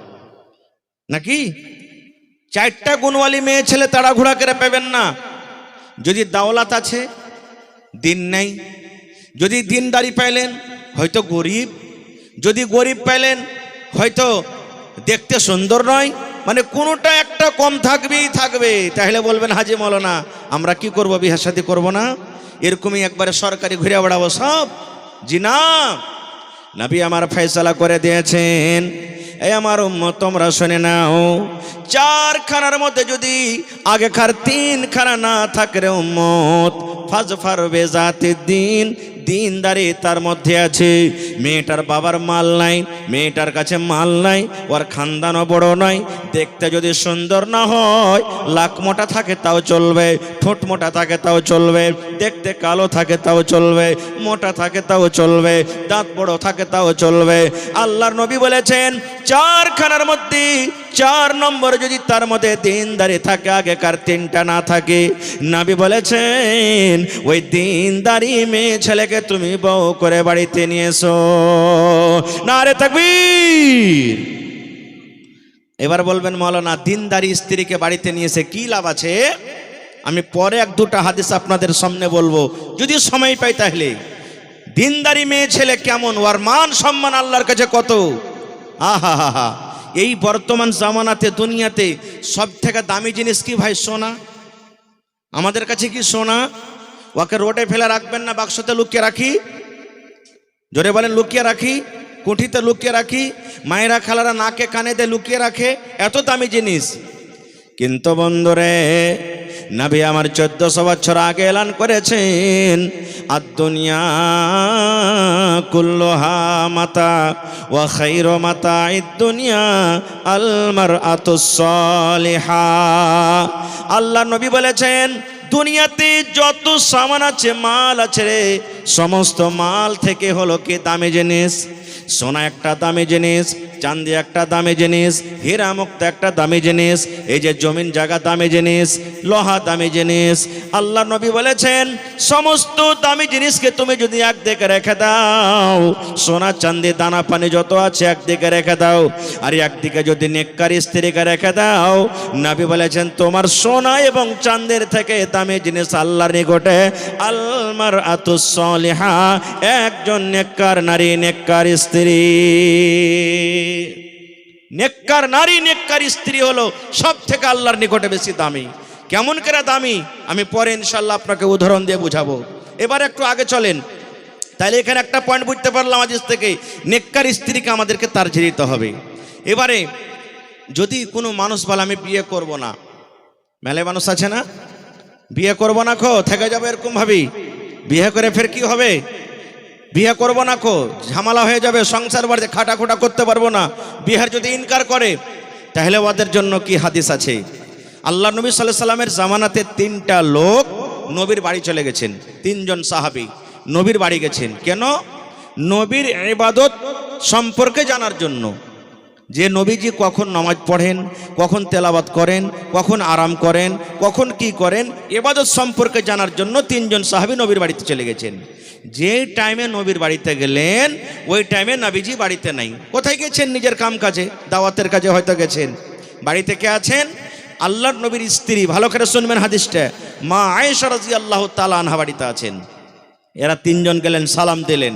নাকি? 4টা গুণওয়ালি মেয়ে ছেলে তাড়াঘোড়া করে পাবেন না। যদি দাওলাত আছে, দিন নেই। যদি দিনদারি পাইলেন হয়তো গরিব, যদি গরিব পাইলেন হয়তো দেখতে সুন্দর নয়, মানে কোনোটা একটা কম থাকবেই থাকবে। তাহলে বলবেন হাজি মৌলানা আমরা কি করব, বিয়ে শাদী করবো না, এরকমই একবারে সরকারি ঘুরে বেড়াবো সব? জি না, নবী আমার ফয়সালা করে দিয়েছেন। এই আমার উম্মত তোমরা শুনে নাও, 4খানার মধ্যে যদি আগেকার 3খানা না থাকে রে উম্মত, ফাজফার বেজাতে দিন, দীনদারি তার মধ্যে আছে। মেয়েটার বাবার মাল নাই, মেয়েটার কাছে মাল নাই, ওর খানদানও বড় নয়, দেখতে যদি সুন্দর না হয়, লাক মোটা থাকে তাও চলবে, ঠোঁট মোটা থাকে তাও চলবে, দেখতে কালো থাকে তাও চলবে, মোটা থাকে তাও চলবে, দাঁত বড় থাকে তাও চলবে। আল্লাহর নবী বলেছেন 4খানার মধ্যে 4 নম্বর যদি তার মধ্যে দীনদারি থাকে, আগেকার 3টা না থাকে, নবী বলেছেন ওই দীনদারি মেয়ে ছেলেকে তুমি বউ করে বাড়িতে নিয়ে এসো। নারে তাকবীর। এবার বলবেন মাওলানা দীনদারি স্ত্রীকে বাড়িতে নিয়ে এসে কি লাভ আছে? আমি পরে 1-2টা হাদিস আপনাদের সামনে বলবো যদি সময় পাই। তাহলে দীনদারি মেয়ে ছেলে কেমন, ওর মান সম্মান আল্লাহর কাছে কত। আহা হা হা, এই বর্তমান জামানাতে দুনিয়াতে সব থেকে দামি জিনিস কি ভাই? সোনা। আমাদের কাছে কি সোনা? ওকে রোডে ফেলে রাখবেন না, বাক্সতে লুকিয়ে রাখি। জোরে বলেন লুকিয়ে রাখি, কুঠিতে লুকিয়ে রাখি, মায়েরা খালারা নাকে কানে দিয়ে লুকিয়ে রাখে, এত দামি জিনিস। কিন্তু বন্ধুরে নবী আমার 1400 বছর আগে এলান করেছেন আদ-দুনিয়া কুল্লুহা মাতা ওয়া খায়রু মাতা'id দুনিয়া আল মারআতুস সালিহা। আল্লাহ নবী বলেছেন দুনিয়াতে যত সামান আছে, মাল আছে রে, সমস্ত মাল থেকে হলো কি দামি জিনিস। সোনা একটা দামি জিনিস, চাঁদি একটা দামি জিনিস, হীরা মুক্তা একটা দামি জিনিস, এই যে জমিন জায়গা দামি জিনিস, লোহা দামি জিনিস। আল্লাহ নবী বলেছেন সমস্ত দামি জিনিসকে তুমি যদি একদিকে রেখে দাও, সোনা চাঁদি দানা পানি যত আছে একদিকে রেখে দাও, আর একদিকে যদি নেককার স্ত্রীকে রেখে দাও, নবী বলেছেন তোমার সোনা এবং চাঁদের থেকে দামি জিনিস আল্লাহর নিকটে আলমার আতুস সলিহা, একজন নেককার নারী নেককার স্ত্রী। নেককার নারী নেককার স্ত্রী হলো সব থেকে আল্লাহর নিকটে বেশি দামি। কেমন করে দামি আমি পরে ইনশাল্লাহ আপনাকে উদাহরণ দিয়ে বুঝাবো। এবার একটু আগে চলেন। তাহলে এখানে একটা পয়েন্ট বুঝতে পারলাম আজ থেকে, নেককার স্ত্রীকে আমাদেরকে তারজিহ দিতে হবে। এবারে যদি কোনো মানুষ বলে আমি বিয়ে করব না, মেলে মানুষ আছে না, বিয়ে করব না খো থেকে যাবে এরকম ভাবি, বিয়ে করে ফের কি হবে, বিয়ে করব না খো ঝামেলা হয়ে যাবে, সংসার বাড়িতে খাটাখোটা করতে পারবো না, বিয়ের যদি ইনকার করে, তাহলে ওদের জন্য কি হাদিস আছে। আল্লাহ নবী সাল্লাল্লাহু আলাইহি সাল্লামের জামানাতে 3টা লোক নবীর বাড়ি চলে গেছেন, 3জন সাহাবী নবীর বাড়ি গেছেন। কেন? নবীর ইবাদত সম্পর্কে জানার জন্য, যে নবীজি কখন নামাজ পড়েন, কখন তেলাওয়াত করেন, কখন আরাম করেন, কখন কি করেন, ইবাদত সম্পর্কে জানার জন্য 3জন সাহাবী নবীর বাড়িতে চলে গেছেন। যে টাইমে নবীর বাড়িতে গেলেন ওই টাইমে নবীজি বাড়িতে নাই। কোথায় গেছেন? নিজের কাম কাজে, দাওয়াতের কাজে হয়তো গেছেন। বাড়িতে কে আছেন? আল্লাহর নবীর স্ত্রী, ভালো করে শুনবেন হাদিসটা, মা আয়েশা রাদিয়াল্লাহু তাআলা আনহা বাড়িতে আছেন। এরা 3জন গেলেন, সালাম দিলেন।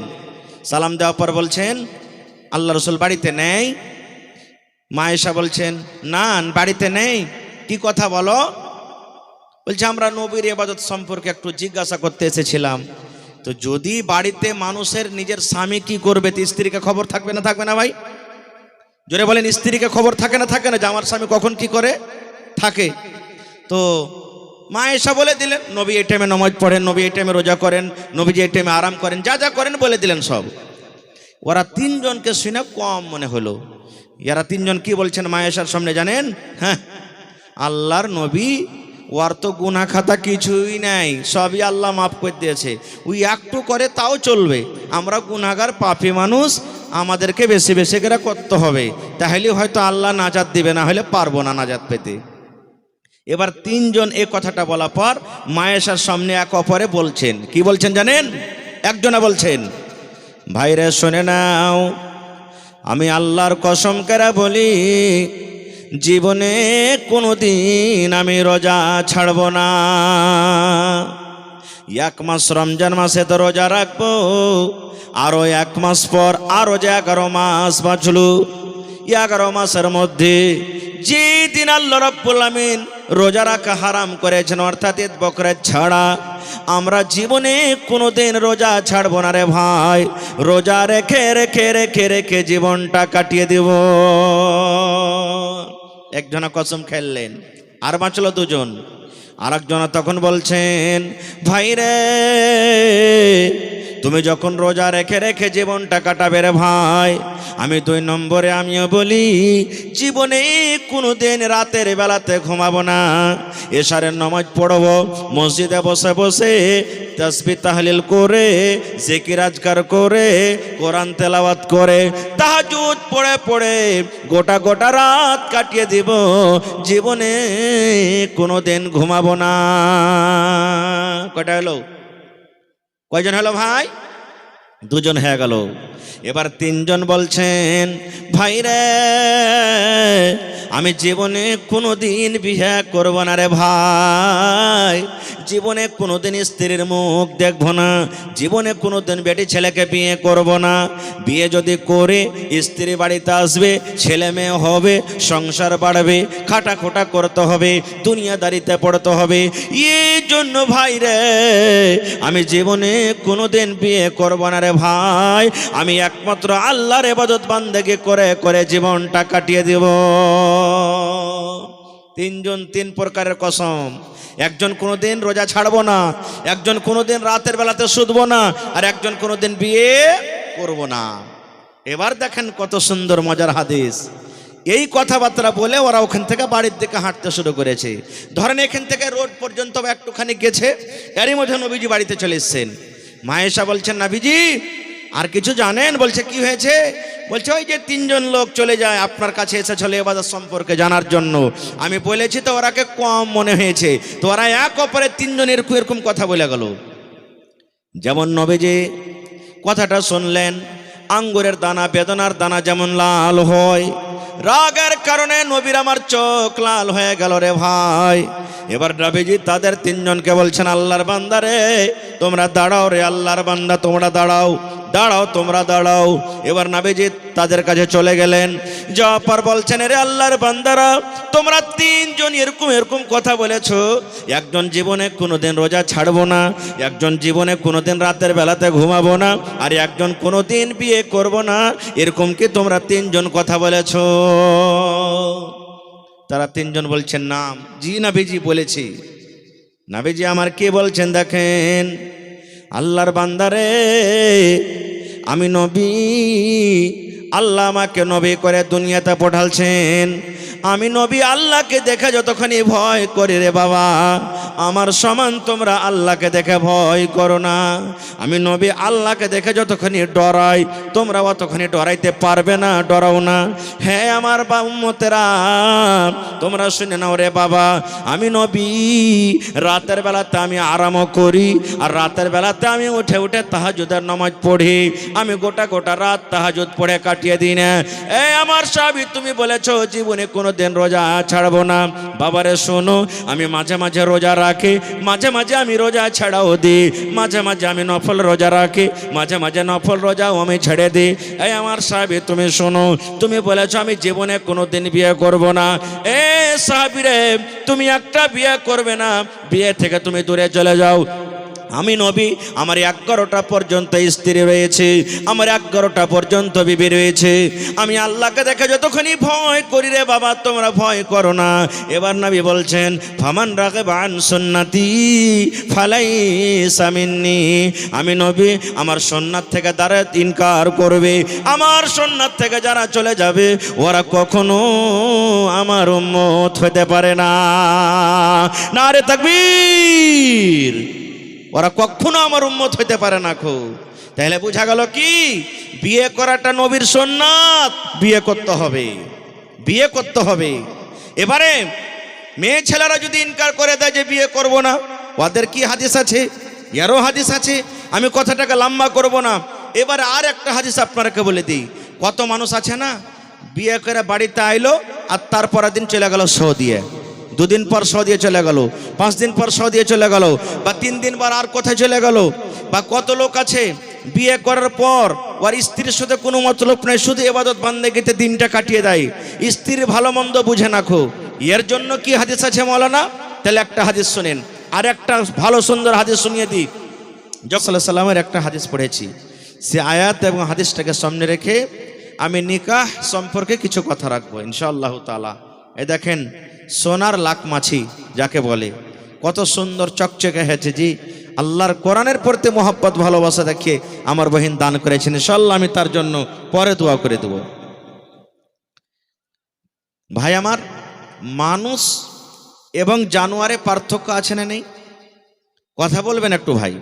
সালাম দেওয়ার পর বলছেন আল্লাহ রাসূল বাড়িতে নেই। মা আয়েশা বলছেন না বাড়িতে নেই, কি কথা বলো? বলছে আমরা নবীর ইবাদত সম্পর্কে একটু জিজ্ঞাসা করতে এসেছিলাম। তো যদি বাড়িতে মানুষের নিজের স্বামী কি করবে, তো স্ত্রীকে খবর থাকবে না, থাকবে না ভাই? জোরে বলেন, স্ত্রীকে খবর থাকে না, থাকে না যে আমার স্বামী কখন কি করে? থাকে। তো মা আয়েশা বলে দিলেন নবী এই টাইমে নামাজ পড়েন, নবী এই টাইমে রোজা করেন, নবীজি এই টাইমে আরাম করেন, যা যা করেন বলে দিলেন সব। ওরা 3জনকে শুনে কম মনে হলো। এরা 3জন কি বলছেন মা আয়েশার সামনে জানেন? হ্যাঁ, আল্লাহর নবী ওর তো গুনাহ খাতা কিছুই নাই, সবই আল্লাহ মাফ করে দিয়েছে, ওই একটু করে তাও চলবে, আমরা গুনাহগার পাপী মানুষ, আমাদেরকে বেশি বেশি করে করতে হবে, তাহলে হয়তো আল্লাহ নাজাত দিবে, না হলে পারবো না নাজাত পেতে। এবার 3জন এই কথাটা বলার পর মা আয়েশার সামনে এক অপরে বলছেন, কি বলছেন জানেন? একজনে বলছেন ভাইরে শুনে নাও, আমি আল্লাহর কসম করে বলি জীবনে কোনোদিন আমি রোজা ছাড়ব না। 1 মাস রমজান মাসে তো রোজা রাখবো, আরো 1 মাস পর আরো যে 11 মাস বাঁচলো, 11 মাসের মধ্যে যে দিন আল্লাহ রাব্বুল আমিন রোজা রাখা হারাম করেছেন, অর্থাৎ ঈদ বকরিদ ছাড়া, আমরা জীবনে কোনোদিন রোজা ছাড়বো না রে ভাই। রোজা রেখে রেখে রেখে রেখে জীবনটা কাটিয়ে দেব। একজনা কসম খেললেন, আর বাঁচলো 2জন। আর একজনা তখন বলছেন ভাই রে, তুমি যখন রোজা রেখে রেখে জীবনটা কাটাবে রে ভাই, আমি 2 নম্বরে আমিও বলি জীবনে কোনোদিন রাতের বেলাতে ঘুমাবো না, এশারের নামাজ পড়বো, মসজিদে বসে বসে তাসবিহ তাহলিল করে, জিকির আজকার করে, কোরআন তেলাওয়াত করে, তাহাজ্জুদ পড়ে পড়ে গোটা গোটা রাত কাটিয়ে দিব, জীবনে কোনোদিন ঘুমাবো না। কয়টা হলো? কয়জন হলো ভাই? 2জন হয়ে গেল। এবার 3জন বলছেন ভাই রে, আমি জীবনে কোনোদিন বিয়ে করব না রে ভাই, জীবনে কোনোদিন স্ত্রীর মুখ দেখব না, জীবনে কোনোদিন বেটি ছেলেকে বিয়ে করব না, বিয়ে যদি করে স্ত্রী বাড়িতে আসবে, ছেলে মেয়ে হবে, সংসার বাড়বে, খাটাখোটা করতে হবে, দুনিয়াদারিতে পড়তে হবে, এই জন্য ভাই রে আমি জীবনে কোনোদিন বিয়ে করব না রে ভাই, আমি একমাত্র আল্লাহর ইবাদত বান্দেগি করে করে জীবনটা কাটিয়ে দেব। 3জন 3 প্রকারের কসম। একজন কোনোদিন রোজা ছাড়বো না, একজন কোনোদিন রাতের বেলাতে শুধবো না, আর একজন কোনোদিন বিয়ে করব না। এবার দেখেন কত সুন্দর মজার হাদিস। এই কথাবার্তা বলে ওরা ওখান থেকে বাড়ির দিকে হাঁটতে শুরু করেছে। ধরেন এখান থেকে রোড পর্যন্ত একটুখানি গেছে, এরই মধ্যে নবীজি বাড়িতে চলে এসেছেন। মা আয়েশা বলছেন নবীজি আর কিছু জানেন? বলছে কি হয়েছে? বলছে ওই যে তিনজন লোক চলে যায় আপনার কাছে এসেছিল ইবাদত সম্পর্কে জানার জন্য, আমি বলেছি তো ওরাকে কম মনে হয়েছে, তো ওরা এক অপরে তিনজন এরকম কথা বলে গেল। যেমন নবীজি কথাটা শুনলেন, আঙ্গুরের দানা বেদনার দানা যেমন লাল হয়, রাগের কারণে নবীর আমার চোখ লাল হয়ে গেল রে ভাই। এবার নবীজি তাদের তিনজনকে বলছেন, আল্লাহর বান্দা রে তোমরা দাঁড়াও, রে আল্লাহর বান্দা তোমরা দাঁড়াও, দাঁড়াও তোমরা দাঁড়াও। এবার নবীজি তাদের কাছে চলে গেলেন, যাওয়ার পর বলছেন, রে আল্লাহর বান্দারা তোমরা তিনজন এরকম কথা বলেছো, একজন জীবনে কোনোদিন রোজা ছাড়বো না, একজন জীবনে কোনোদিন রাতের বেলাতে ঘুমাবো না, আর একজন কোনোদিন বিয়ে করব না, এরকম কি তোমরা তিনজন কথা বলেছো? তারা তিনজন বলছেন, নাম জি নবীজি বলেছি। নবীজি আমার কে বলছেন দেখেন, আল্লাহর বান্দারে আমি নবী, আল্লাহ আমাকে নবী করে দুনিয়াতে পাঠালছেন, আমি নবী আল্লাহকে দেখে যতখানি ভয় করি রে বাবা, আমার সমান তোমরা আল্লাহকে দেখে ভয় করো না। আমি নবী আল্লাহকে দেখে যতখানি ডরাই, তোমরা অতখানি ডরাইতে পারবে না, ডরাও না। হ্যাঁ আমার উম্মতেরা তোমরা শুনে নাও রে বাবা, আমি নবী রাতের বেলাতে আমি আরামও করি, আর রাতের বেলাতে আমি উঠে উঠে তাহাজ্জুদের নামাজ পড়ি, আমি গোটা রাত তাহাজ্জুদ পড়ে কাটিয়ে দিই না। এই আমার সাহাবী তুমি বলেছো জীবনে কোনো দিন রোজা ছাড়বো না, বাবারে শোনো আমি মাঝে মাঝে রোজা রাখি, মাঝে মাঝে আমি রোজা ছাড়াও দিই, মাঝে মাঝে আমি নফল রোজা রাখি, মাঝে মাঝে নফল রোজাও আমি ছেড়ে দিই। এই আমার সাহাবী তুমি শোনো, তুমি বলেছো আমি জীবনে কোনো দিন বিয়ে করব না। এ সাহাবী রে তুমি একটা বিয়ে করবে না, বিয়ে থেকে তুমি দূরে চলে যাও। আমি নবী আমার 11টা পর্যন্ত স্ত্রী রয়েছে, আমার 11টা পর্যন্ত বিবি রয়েছে, আমি আল্লাহকে দেখে যতখানি ভয় করি রে বাবা তোমরা ভয় করো না। এবার নবী বলছেন, ফামান রাগিবা আন সুন্নতি ফালাইসা মিন্নি, আমি নবী আমার সুন্নাত থেকে যারা ইনকার করবে, আমার সুন্নাত থেকে যারা চলে যাবে, ওরা কখনো আমার উম্মত হতে পারে না। নারে তাকবীর, ওরা কখনো আমার উম্মত হইতে পারে না। তাহলে বোঝা গেল কি, বিয়ে করাটা নবীর সুন্নাত, বিয়ে করতে হবে, বিয়ে করতে হবে। এবারে মেয়ে ছেলেরা যদি ইনকার করে দেয় যে বিয়ে করব না, ওদের কি হাদিস আছে? এরও হাদিস আছে, আমি কথাটাকে লম্বা করব না। এবারে আর একটা হাদিস আপনারাকে বলে দিই, কত মানুষ আছে না বিয়ে করে বাড়িতে আইলো আর তারপরের দিন চলে গেল সৌদিয়ে, 2 দিন পর সৌদিয়ে চলে গেল, 5 দিন পর সৌদিয়ে চলে গেল, বা 3 দিন পর আর কোথায় চলে গেল। বা কত লোক আছে বিয়ে করার পর ওর স্ত্রীর সাথে কোনো মতলব নাই, শুধু ইবাদত বান্দেগিতে দিনটা কাটিয়ে দেয়, স্ত্রীর ভালো মন্দ বুঝে না। এর জন্য কি হাদিস আছে মাওলানা? তাহলে একটা হাদিস শুনেন, আর একটা ভালো সুন্দর হাদিস শুনিয়ে দিই। সাল্লাল্লাহু আলাইহি সাল্লামের একটা হাদিস পড়েছি, সে আয়াত এবং হাদিসটাকে সামনে রেখে আমি নিকাহ সম্পর্কে কিছু কথা রাখবো ইনশাআল্লাহ তাআলা। এই দেখেন সোনার লাখ মাছি যাকে বলে, কত সুন্দর চকচকে হয়েছে জি। আল্লাহর কোরআনের প্রতি মোহাব্বত ভালোবাসা দেখিয়ে আমার বহিন দান করেছেন, ইনশাআল্লাহ আমি তার জন্য পরে দোয়া করে দেব। ভাই আমার, মানুষ এবং জানোয়ারে পার্থক্য আছে না নেই? কথা বলবেন একটু ভাই।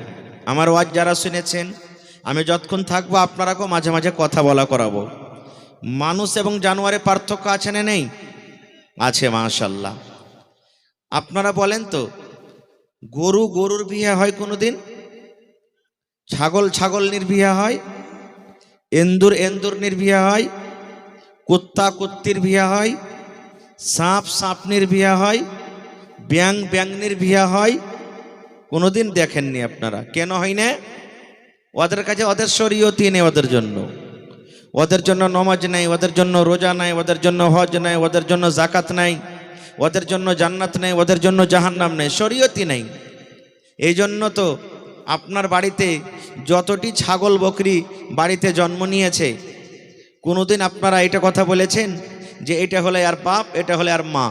আমার ওয়াজ যারা শুনেছেন, আমি যতক্ষণ থাকবো আপনারাকেও মাঝে মাঝে কথা বলা করাবো। মানুষ এবং জানোয়ারে পার্থক্য আছে না নেই? আছে মাশাআল্লাহ। আপনারা বলেন তো, গরুর বিয়ে হয় কোনোদিন? ছাগল নির্বিয়ে হয়, এন্দুর নির্বিয়ে হয়, কুত্তির বিয়ে হয়, সাপ নির্বিয়ে হয়, ব্যাং নির্বিয়ে হয়? কোনোদিন দেখেননি আপনারা। কেন হয় না? ওদের কাছে ওদের শরীয়তই নেই, ওদের জন্য নমাজ নাই, ওদের জন্য রোজা নাই, ওদের জন্য হজ নাই, ওদের জন্য জাকাত নাই, ওদের জন্য জান্নাত নাই, ওদের জন্য জাহান্নাম নাই, শরীয়তই নাই। এই জন্য তো আপনার বাড়িতে যতটি ছাগল বকরি বাড়িতে জন্ম নিয়েছে, কোনোদিন আপনারা এটা কথা বলেছেন যে এটা হলে আর বাপ, এটা হলে আর মা?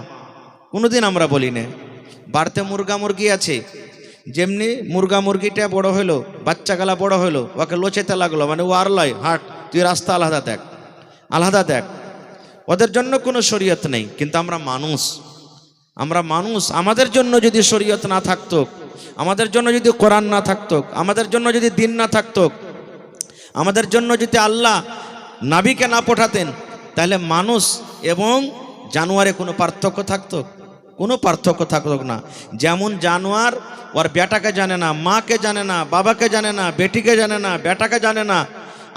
কোনোদিন আমরা বলি না। বাড়িতে মুরগি আছে, যেমনি মুরগিটা বড় হলো, বাচ্চাগুলা বড় হলো, ওকে লোচেতে লাগলো, মানে ও আর লয়, হাট তুই রাস্তা আলাদা দেখ। ওদের জন্য কোনো শরীয়ত নেই। কিন্তু আমরা মানুষ, আমাদের জন্য যদি শরীয়ত না থাকতো, আমাদের জন্য যদি কোরআন না থাকতো, আমাদের জন্য যদি দিন না থাকতো, আমাদের জন্য যদি আল্লাহ নাবিকে না পাঠাতেন তাহলে মানুষ এবং জানোয়ারে কোনো পার্থক্য থাকতো? কোনো পার্থক্য থাকতো না। যেমন জানোয়ার ওর বেটাকে জানে না, মাকে জানে না, বাবাকে জানে না, বেটিকে জানে না, বেটাকে জানে না,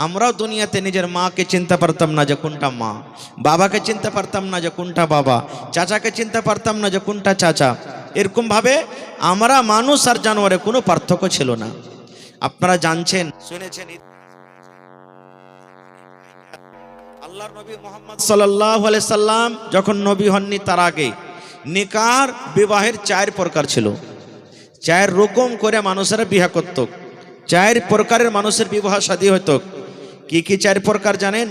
আমরাও দুনিয়াতে নিজের মাকে চিনতে পারতাম না যে কোনটা মা, বাবাকে চিনতে পারতাম না যে কোনটা বাবা, চাচাকে চিনতে পারতাম না যে কোনটা চাচা। এরকমভাবে আমরা মানুষ আর জানোয়ারে কোনো পার্থক্য ছিল না। আপনারা জানছেন, শুনেছেন, আল্লাহর নবী মুহাম্মদ সাল্লাল্লাহু আলাইহি সাল্লাম যখন নবী হননি তার আগে নিকার বিবাহের 4 প্রকার ছিল। 4 রকম করে মানুষেরা বিবাহ করত, 4 প্রকারের মানুষের বিবাহ শাদী হতো। কি কি 4 প্রকার জানেন?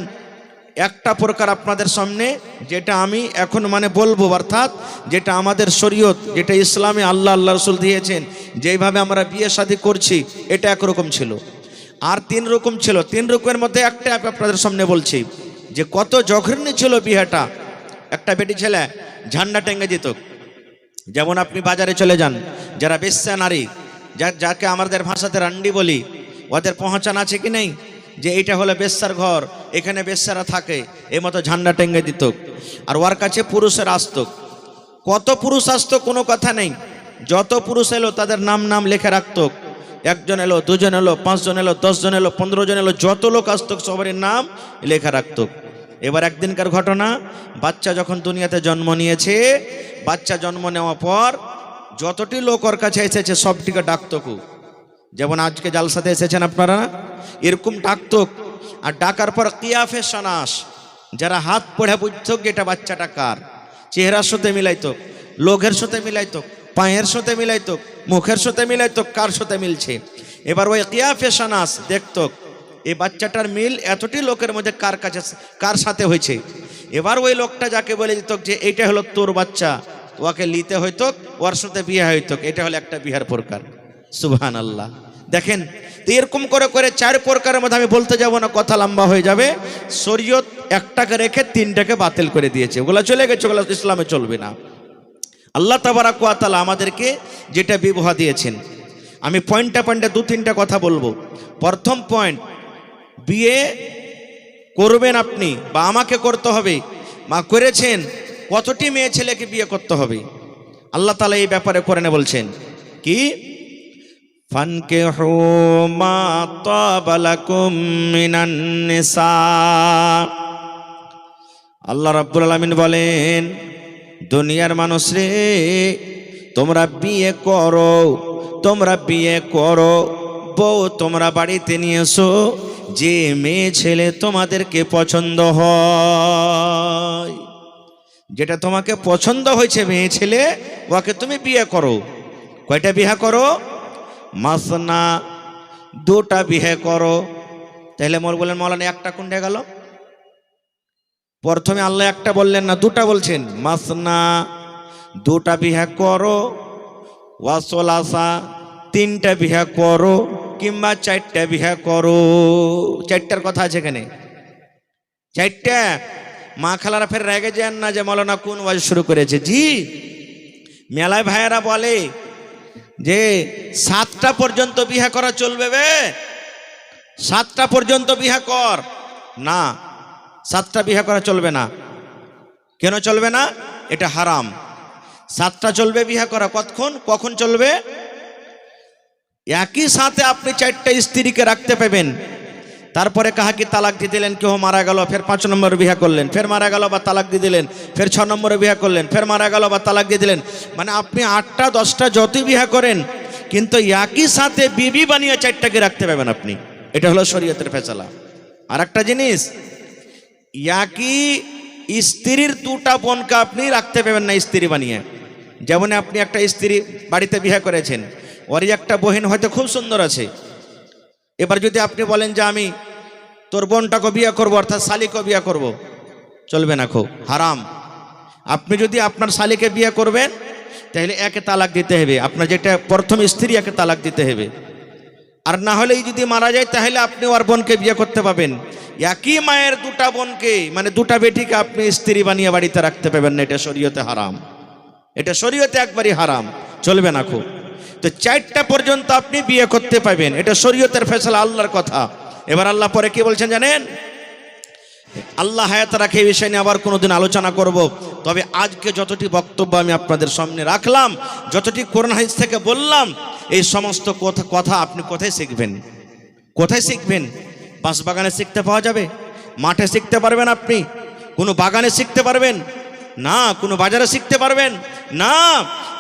একটা প্রকার আপনাদের সামনে যেটা আমি এখন বলবো, অর্থাৎ যেটা আমাদের শরীয়ত, যেটা ইসলামে আল্লাহ রাসূল দিয়েছেন, যেভাবে আমরা বিয়ে শাদী করছি এটা একরকম ছিল। আর 3 রকম ছিল। 3 রকমের মধ্যে একটা আপনাদের সামনে বলছি যে কত জঘন্য ছিল বিয়েটা। একটা বেটি ছেলে ঝান্ডা টেঙ্গে যেত। যেমন আপনি বাজারে চলে যান, যারা বেশ্যা নারী, যাকে আমাদের ভাষাতে রান্ডি বলি, ওদের পহচান আছে কি নেই যে এইটা হলো বেশ্যার ঘর, এখানে বেশ্যারা থাকে, এই মতো ঝান্ডা টেঙ্গে দিত। আর ওর কাছে পুরুষের আসত। কত পুরুষ আসতো কোনো কথা নেই। যত পুরুষ এলো তাদের নাম লিখে রাখত। 1 জন এলো, 2 জন এলো, 5 জন এলো, 10 জন এলো, 15 জন এলো, যত লোক আসতো সবারই নাম লেখা রাখত। এবার একদিনকার ঘটনা, বাচ্চা যখন দুনিয়াতে জন্ম নিয়েছে, বাচ্চা জন্ম নেওয়ার পর যতটি লোক ওর কাছে এসেছে সবটিকে ডাকত। যেমন আজকে জালসাতে এসেছেন আপনারা, এরকম ডাকত। আর ডাকার পর কিয়াফে সানাস, যারা হাত পড়ে বুঝত এটা বাচ্চাটা কার, চেহারার সাথে মিলাইতো, লোকের সাথে মিলাইতো, পায়ের সাথে মিলাইতো, মুখের সাথে মিলাইতো, কার সাথে মিলছে। এবার ওই কিয়াফে সানাস দেখত এই বাচ্চাটার মিল এতটি লোকের মধ্যে কার সাথে হয়েছে। এবার ওই লোকটা যাকে বলে দিত যে এইটা হলো তোর বাচ্চা, ওকে নিতে হইতো, ওর সাথে বিয়ে হইতো। এটা হলো একটা বিহার প্রকার। সুবহানাল্লাহ। দেখেন, এরকম করে করে 4 প্রকারের মধ্যে আমি বলতে যাব না, কথা লম্বা হয়ে যাবে। শরীয়ত একটাকে রেখে 3টাকে বাতিল করে দিয়েছে, ওগুলো চলে গেছে, ওগুলো ইসলামে চলবে না। আল্লাহ তাবারাক ওয়া তাআলা আমাদেরকে যেটা বিবাহ দিয়েছেন, আমি পয়েন্টে 2-3টা কথা বলবো। প্রথম পয়েন্ট, বিয়ে করবেন আপনি বা আমাকে করতে হবে, মা করেছেন, কতটি মেয়ে ছেলেকে বিয়ে করতে হবে আল্লাহ তাআলা এই ব্যাপারে কোরআনে বলছেন কি, ফানকিহু মা তাবা লাকুম মিনান নিসা। আল্লাহ রাব্বুল আলামিন বলেন, দুনিয়ার মানুষ রে, তোমরা বিয়ে করো, তোমরা বিয়ে করো, বউ তোমরা বাড়িতে নিয়ে এসো, যে মেয়ে ছেলে তোমাদেরকে পছন্দ হয়, যেটা তোমাকে পছন্দ হয়েছে মেয়ে ছেলে, ওকে তুমি বিয়ে করো। কয়টা বিয়ে করো? মাসনা, 2টা বিয়ে করো। তাহলে মোর বলেন মৌলানা একটা কোনটা গেল? প্রথমে আল্লাহ একটা বললেন না, 2টা বলছেন। মাসনা, 2টা বিয়ে করো, ওয়াসলাসা, 3টা বিয়ে করো, কিংবা 4টা বিয়ে করো। 4টার কথা আছে এখানে, 4টা। মা খালারা ফের রেগে যান না যে মৌলানা কোন ওয়াজ শুরু করেছে। জি, মেলায় ভাইয়েরা বলে যে 7টা পর্যন্ত বিয়ে করা চলবে, 7টা পর্যন্ত বিয়ে কর। না, 7টা বিয়ে করা চলবে না। কেন চলবে না? এটা হারাম। 7টা চলবে বিয়ে করা। কখন চলবে? একই সাথে আপনি 4টা স্ত্রীকে রাখতে পাবেন। তারপরে কাহাকে তালাক দিয়ে দিলেন, কেউ মারা গেল, ফের 5 নম্বরে বিয়ে করলেন, ফের মারা গেল বা তালাক দিয়ে দিলেন, ফের 6 নম্বরে বিয়ে করলেন, ফের মারা গেল বা তালাক দিয়ে দিলেন। আপনি 8টা 10টা যতই বিয়ে করেন, কিন্তু একই সাথে বিবি বানিয়ে 4টাকে রাখতে পাবেন আপনি। এটা হলো শরীয়তের ফয়সালা। আর একটা জিনিস, একই স্ত্রীর 2টা বোনকে আপনি রাখতে পাবেন না স্ত্রী বানিয়ে। যেমন আপনি একটা স্ত্রী বাড়িতে বিয়ে করেছেন, ওরই একটা বহিন হয়তো খুব সুন্দর আছে। এবার যদি আপনি বলেন যে আমি তোর বোনটাকে বিয়ে করবো, অর্থাৎ শালিকে বিয়ে করব, চলবে না, খুব হারাম। আপনি যদি আপনার শালিকে বিয়ে করবেন তাহলে একে তালাক দিতে হবে, আপনার যেটা প্রথম স্ত্রী একে তালাক দিতে হবে। আর না হলেই যদি মারা যায় তাহলে আপনি ওর বোনকে বিয়ে করতে পাবেন। একই মায়ের 2টা বোনকে, 2টা বেটিকে আপনি স্ত্রী বানিয়ে বাড়িতে রাখতে পাবেন না। এটা শরীয়তে হারাম, এটা শরীয়তে একবারই হারাম, চলবে না খুব। তো 4টা পর্যন্ত আপনি বিয়ে করতে পাবেন, এটা শরীয়তের ফয়সালা, আল্লাহর কথা। এবার আল্লাহ পরে কি বলছেন জানেন? আল্লাহ হায়াত রাখে এই বিষয় নিয়ে আবার কোনোদিন আলোচনা করব। তবে আজকে যতটি বক্তব্য আমি আপনাদের সামনে রাখলাম, যতটি কোরআন হাদিস থেকে বললাম, এই সমস্ত কথা আপনি কোথায় শিখবেন? কোথায় শিখবেন? বাগানে শিখতে পাওয়া যাবে? মাঠে শিখতে পারবেন আপনি? কোনো বাগানে শিখতে পারবেন না? কোনো বাজারে শিখতে পারবেন না?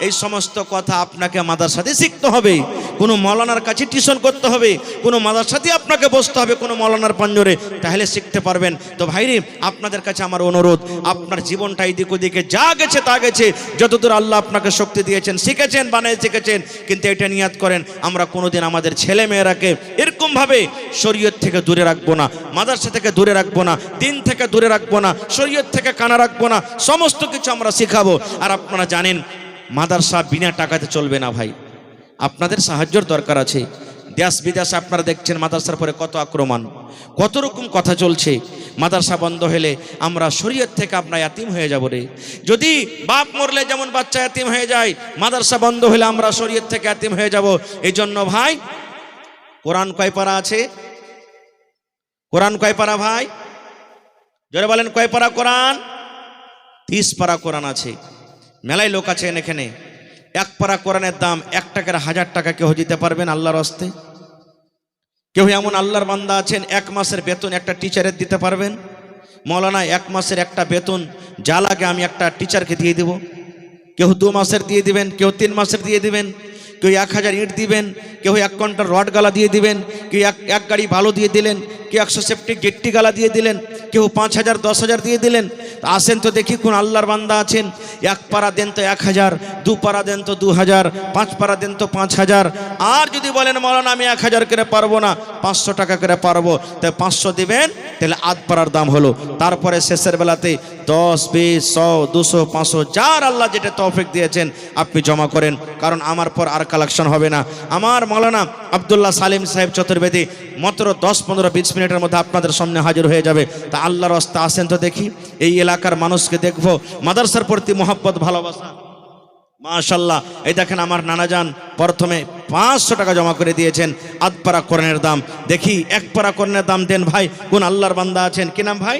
এই সমস্ত কথা আপনাকে মাদ্রাসাতে শিখতে হবে, কোনো মৌলানার কাছে টিউশন করতে হবে, কোনো মাদ্রাসাতে আপনাকে বসতে হবে, কোনো মৌলানার পাঞ্জরে, তাহলে শিখতে পারবেন। তো ভাইরে, আপনাদের কাছে আমার অনুরোধ, আপনার জীবনটা এদিক ওদিকে যা গেছে তা গেছে, যতদূর আল্লাহ আপনাকে শক্তি দিয়েছেন, শিখেছেন, বানায় শিখেছেন, কিন্তু এটা নিয়াত করেন আমরা কোনোদিন আমাদের ছেলে মেয়েরাকে এরকমভাবে শরীয়ত থেকে দূরে রাখবো না, মাদ্রাসা থেকে দূরে রাখবো না, দিন থেকে দূরে রাখবো না, শরীয়ত থেকে কানা রাখবো না, সমস্ত কিছু আমরা শিখাবো। আর আপনারা জানেন মাদ্রাসা বিনা টাকাতে চলবে না ভাই, আপনাদের সাহায্যের দরকার আছে। দেশ বিদেশে আপনারা দেখছেন মাদ্রাসার পরে কত আক্রমণ, কত রকম কথা চলছে। মাদ্রাসা বন্ধ হলে আমরা শরীয়ত থেকে আমরা ইয়াতিম হয়ে যাব রে। যদি বাপ মরলে যেমন বাচ্চা ইয়াতিম হয়ে যায়, মাদ্রাসা বন্ধ হলে আমরা শরীয়ত থেকে ইয়াতিম হয়ে যাব। এই জন্য ভাই, কোরআন কয় পারা আছে? কোরআন কয় পারা ভাই? জোরে বলেন, কয় পারা কোরআন? 30 পারা কোরআন আছে। মেলায় লোক আছেন এখানে, এক পারা কোরআনের দাম 1 টাকার 1000 টাকা কেউ দিতে পারবেন আল্লাহর হস্তে? কেউ এমন আল্লাহর বান্দা আছেন 1 মাসের বেতন একটা টিচারের দিতে পারবেন? মৌলানা 1 মাসের একটা বেতন যা লাগে আমি একটা টিচারকে দিয়ে দেব। কেউ 2 মাসের দিয়ে দিবেন, কেউ 3 মাসের দিয়ে দিবেন, কেউ 1000 ইট দিবেন, কেউ 1 ঘন্টার রড গালা দিয়ে দিবেন, কেউ এক গাড়ি ভালো দিয়ে দিলেন, কেউ 100 সেফটি গেট্টি গালা দিয়ে দিলেন, কেউ 5000 10,000 দিয়ে দিলেন। তা আসেন তো দেখি কোন আল্লাহর বান্দা আছেন 1 পারা দেন তো 1000, 2 পারা দেন তো 2000, 5 পারা দেন তো 5000। আর যদি বলেন মৌলানা আমি 1000 করে পারবো না, 500 টাকা করে পারবো, তাই 500 দিবেন, তাহলে আধ পারার দাম হলো। তারপরে শেষের বেলাতে 10, 20, 100, 200, 500 যার আল্লাহ যেটা তৌফিক দিয়েছেন আপনি জমা করেন, কারণ আমার পর আর কালেকশন হবে না। আমার মৌলানা আব্দুল্লাহ সালিম সাহেব চতুর্বেদী মাত্র 10, 15, 20 মিনিটের মধ্যে আপনাদের সামনে হাজির হয়ে যাবে। তা আল্লাহর রাস্তা আসেন তো দেখি, এই এলাকার মানুষকে দেখবো মাদ্রাসার প্রতি মহব্বত, ভালোবাসা। মাশাআল্লাহ, এই দেখেন আমার নানাজান প্রথমে 500 টাকা জমা করে দিয়েছেন আধ পারা কোরআনের দাম। দেখি 1 পারা কোরআনের দাম দেন ভাই, কোন আল্লাহর বান্দা আছেন? কি নাম ভাই?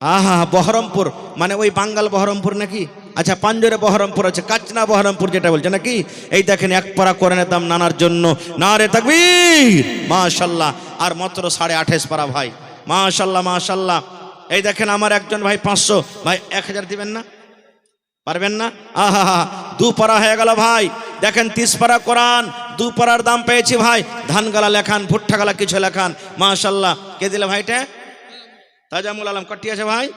আহা, বহরমপুর, মানে ওই বাঙ্গাল বহরমপুর নাকি? আচ্ছা, পাঞ্জরে বহরমপুর আছে, কাচনা বহরমপুর যেটা বলছে নাকি? এই দেখেন 1 পারা কোরআনের দাম নানার জন্য, নারে তাকবীর, মাশাআল্লাহ। আর মাত্র 28.5 পারা ভাই, মাশাআল্লাহ মাশাআল্লাহ। এই দেখেন আমার একজন ভাই 500, ভাই 1000 দিবেন না? পারবেন না? আহা, 2 পারা হয়ে গেল ভাই। দেখেন 30 পারা কোরআন, 2 পারার দাম পেয়েছি ভাই। ধান গালা লেখান, ভুট্টা গালা কিছু লেখান, মাশাআল্লাহ। কে দিলে ভাইটা? তাজামুল আলম কটি আছে ভাই,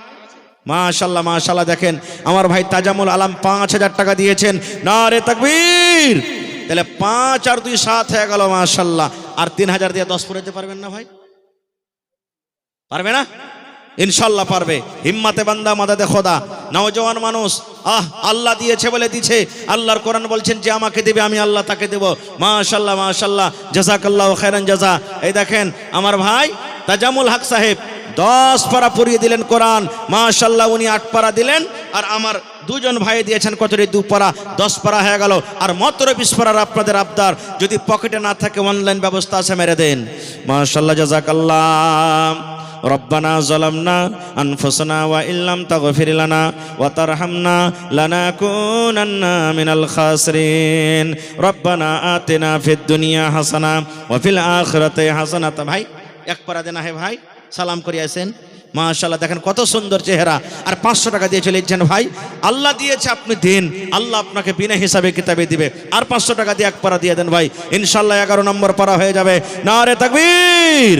মাশাআল্লাহ মাশাআল্লাহ। দেখেন আমার ভাই তাজামুল আলম 5000 টাকা দিয়েছেন, নারে তাকবীর। তাহলে 5 আর 2 7 হয়ে গেল, মাশাআল্লাহ। আর 3000 দিয়ে 10 পড়াতে পারবেন না ভাই? পারবে না? ইনশাআল্লাহ পারবে। হিম্মতে বান্দা মাদাদে খোদা, নওজওয়ান মানুষ, আল্লাহ দিয়েছে বলে দিছে। আল্লাহর কোরআন বলছেন যে আমাকে দেবে আমি আল্লাহ তাকে দেব। মাশাআল্লাহ মাশাআল্লাহ, জাযাকাল্লাহু খাইরান জাযা। এই দেখেন আমার ভাই তাজামুল হক সাহেব 10 পারা পড়িয়ে দিলেন কোরআন, মাশাআল্লাহ। উনি 8 পারা দিলেন, আর আমার 2 জন ভাই দিয়েছেন কত রে? 2 পারা, 10 পারা হয়ে গেল। আর মাত্র 20 পারার আপনাদের আবদার, যদি পকেটে না থাকে অনলাইন ব্যবস্থা আছে, মেরে দেন। মাশাআল্লাহ, জাযাকাল্লাহ। রব্বানা যালামনা আনফুসানা ওয়া ইল্লাম তাগফির লানা ওয়া তারহামনা লানাকুনান্না মিনাল খাসিরিন। রব্বানা আতিনা ফিদ দুনিয়া হাসানা ওয়া ফিল আখিরাতি হাসানা। ভাই 1 পারা দেনা হে ভাই, সালাম করে আসেন। মাশাআল্লাহ, দেখেন কত সুন্দর চেহারা। আর 500 টাকা দিয়ে চলে যাচ্ছেন ভাই। আল্লাহ দিয়েছে, আপনি দিন, আল্লাহ আপনাকে বিনা হিসাবে কিতাবে দিবে। আর 500 টাকা দিয়ে 1 পারা দিয়ে দেন ভাই, ইনশাআল্লাহ 11 নম্বর পারা হয়ে যাবে। নারে তাকবীর,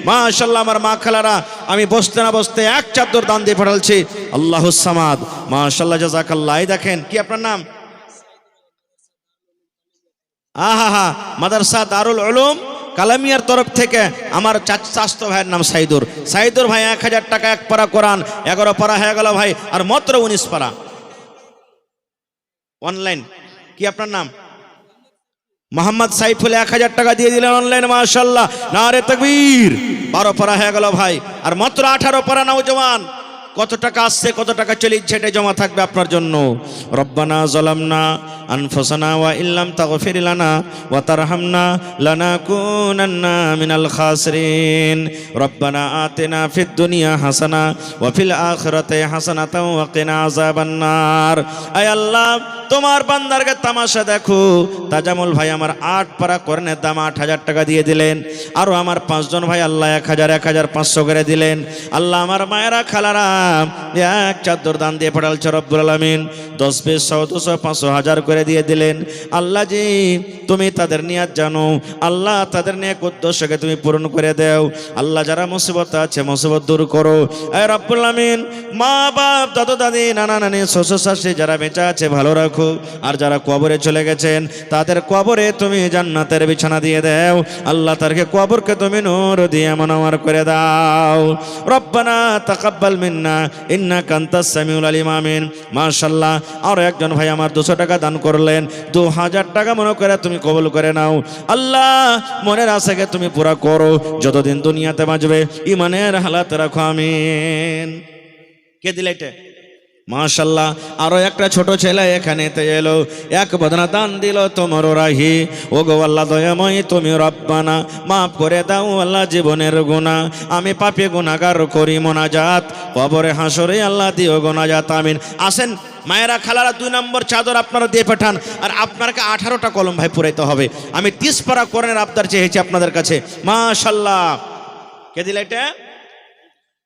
মাশাআল্লাহ। আমার মা খালারা, আমি বসতে না বসতে 1 চাদর দান দিয়ে পাঠালছি। আল্লাহুস সামাদ, মাশাআল্লাহ, জাযাকাল্লাহ। এই দেখেন, কি আপনার নাম? আহা, মাদ্রাসা দারুল উলুম কালামিয়ার তরফ থেকে আমার চাচতো ভাইয়ের নাম সাইদুর। সাইদুর ভাই 1000 টাকা 1 পারা কোরআন, 11 পারা হয়ে গেল ভাই। আর মাত্র 19 পারা অনলাইন। কি আপনার নাম? মোহাম্মদ সাইফুল 1000 টাকা দিয়ে দিলেন অনলাইন, মাশাআল্লাহ, নারে তাকবীর। 12 পারা হয়ে গেল ভাই। আর মাত্র 18 পারা নওজওয়ান কত টাকা আসছে কত টাকা চলে যাচ্ছে এটা জমা থাকবে আপনার জন্য। রব্বানা যালামনা আনফুসানা ওয়া ইল্লাম তাগফির লানা ওয়া তারহামনা লানাকুনান্না মিনাল খাসিরিন। রব্বানা আতিনা ফিদ দুনিয়া হাসানা ওয়া ফিল আখিরাতি হাসানাতাও ওয়া কিনা আযাবান নার। আয় আল্লাহ, তোমার বান্দারকে তামাশা দেখো। তাজামুল ভাই আমার 8 পারা কোরআনের দাম 8,000 টাকা দিয়ে দিলেন। আরও আমার 5 জন ভাই আল্লাহ 1,000 1,500 করে দিলেন। আল্লাহ আমার মায়েরা খালারা এক চাদর দান দিয়ে পাঠালছে রব্বুল আলামিন। 10 20 100 200 500 1000 করে দিয়ে দিলেন। আল্লাহ জি, তুমি তাদের নিয়াত জানো। আল্লাহ তাদের নেক উদ্দেশ্যকে তুমি পূরণ করে দাও। আল্লাহ যারা মুসিবত আছে মুসিবত দূর করো। এ রব্বুল আলামিন, মা বাপ দাদু দাদি নানা নানি শ্বশুর শাশুড়ি যারা বেঁচে আছে ভালো রাখো। আর যারা কবরে চলে গেছেন তাদের কবরে তুমি জান্নাতের বিছানা দিয়ে দাও। আল্লাহ তাদেরকে কবরকে তুমি নূর দিয়ে মনোয়ার করে দাও। রব্বানা তাকাব্বাল মিন্না ইন্নাকা আনতাস সামিউল আলিম। আমিন। মাশাআল্লাহ, আর একজন ভাই আমার 200 টাকা দান করলেন। 2000 টাকা মনে করে তুমি কবুল করে নাও। আল্লাহ মনের আশাকে তুমি পুরা করো। যতদিন দুনিয়াতে বাঁচবে ইমানের হালাতে রাখো। আমিন। কে দিলে এটা? মাশাআল্লাহ, আরো একটা ছোট ছেলে এখানে এলো, এক বদনা দান দিল তোমার রাহি। ও গো আল্লাহ দয়াময়, তুমি রব্বানা মাফ করে দাও আল্লাহ জীবনের গুনাহ। আমি পাপী গুনাহগার করি মোনাজাত, কবরে হাসরে আল্লাহ দিও গুনাজাত। আমিন। আসেন মায়েরা খালারা, 2 নম্বর চাদর আপনারা দিয়ে পাঠান। আর আপনাকে 18টা কলম ভাই পুরাইতে হবে। আমি 30 পারা কোরআনের আবদার চেয়েছি আপনাদের কাছে। মাশাআল্লাহ। কে দিলে এটা?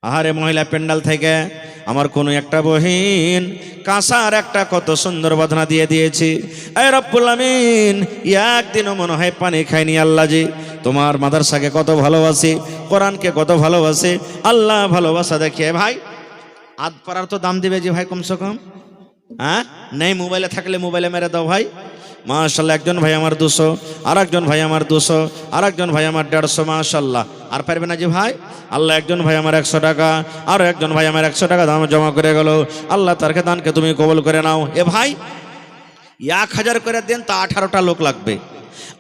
আহারে মহিলা প্যান্ডাল থেকে আমার কোনো একটা বহিন কাঁসার একটা কত সুন্দর বদনা দিয়ে দিয়েছি। এ রব্বুল আমিন, একদিনও মনে হয় পানি খাইনি। আল্লাহ জি, তোমার মাদ্রাসাকে কত ভালোবাসি, কোরআনকে কত ভালোবাসি। আল্লাহ ভালোবাসা দেখিয়ে ভাই আধ পাড়ার তো দাম দিবে জি ভাই কমসে কম। হ্যাঁ, নেই মোবাইলে থাকলে মোবাইলে মেরে দাও ভাই। মাশাআল্লাহ, একজন ভাই আমার 200, আর একজন ভাই আমার 200, আর একজন ভাই আমার 150। মাশাআল্লাহ, আর পারবে না জি ভাই। আল্লাহ একজন ভাই আমার 100 টাকা, আর একজন ভাই আমার 100 টাকা দাম জমা করে গেল। আল্লাহ তারকে দানকে তুমি কবুল করে নাও। এ ভাই 1000 করে দেন তা 18টা লোক লাগবে।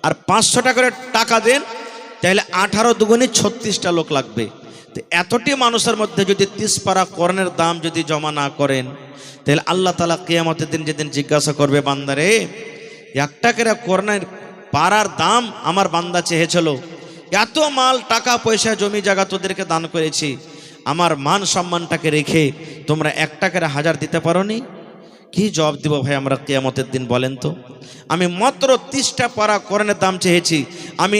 আর 500 টাকা করে টাকা দেন তাহলে 18 দুগুণে 36টা লোক লাগবে। তো এতটি মানুষের মধ্যে যদি 30 পারা কোরআনের দাম যদি জমা না করেন তাহলে আল্লাহ তাআলা কিয়ামতের দিন যেদিন জিজ্ঞাসা করবে, বান্দারে 1 টাকার কোরআনের পারার দাম আমার বান্দা চেয়েছিল, এত মাল টাকা পয়সা জমি জায়গা তোদেরকে দান করেছি, আমার মান সম্মানটাকে রেখে তোমরা 1 টাকার 1000 দিতে পারোনি? কি জবাব দিব ভাই আমরা কিয়ামতের দিন বলেন তো? আমি মাত্র 30টা পারা কোরআনের দাম চেয়েছি, আমি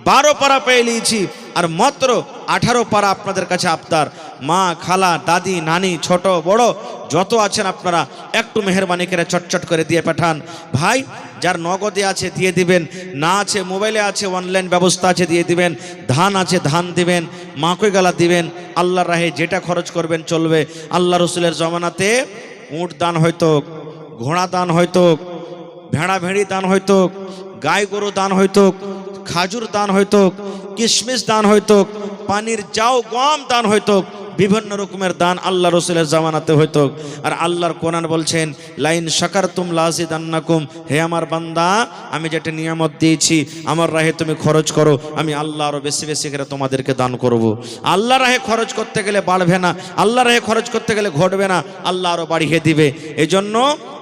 12 পারা পেয়ে নিয়েছি, আর মাত্র 18 পারা আপনাদের কাছে আবদার। মা খালা দাদি নানি ছোট বড় যত আছেন আপনারা একটু মেহরবানি করে চটচট করে দিয়ে পাঠান। ভাই যার নগদে আছে দিয়ে দিবেন, না আছে মোবাইলে আছে অনলাইন ব্যবস্থা আছে দিয়ে দিবেন, ধান আছে ধান দিবেন, মাকই গালা দিবেন। আল্লাহর রাহে যেটা খরচ করবেন চলবে। আল্লাহ রসুলের জমানাতে উট দান হইতো, ঘোড়া দান হইতো, ভেড়া ভেড়ি দান হইতো, গাই গরু দান হইতো, খাজুর দান হইতো, কিশমিশ দান হইতো, পানির যাও গম দান হইতো, বিভিন্ন রকমের দান আল্লাহ রসুলের জামানাতে হইতো। আর আল্লাহর কোরআন বলছেন, লাইন শাকারতুম লাযিদান্নাকুম, হে আমার বান্দা আমি যেটা নিয়ামত দিয়েছি আমার রাহে তুমি খরচ করো, আমি আল্লাহ আরো বেশি বেশি করে তোমাদেরকে দান করব। আল্লাহ রাহে খরচ করতে গেলে বাড়বে না, আল্লাহ রাহে খরচ করতে গেলে ঘটবে না, আল্লাহ আরো বাড়িয়ে দিবে। এই জন্য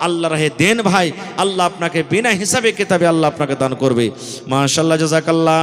আল্লাহ রাহে দেন ভাই, আল্লাহ আপনাকে বিনা হিসাবে কিতাবে আল্লাহ আপনাকে দান করবে। মাশাআল্লাহ, জাযাকাল্লাহ।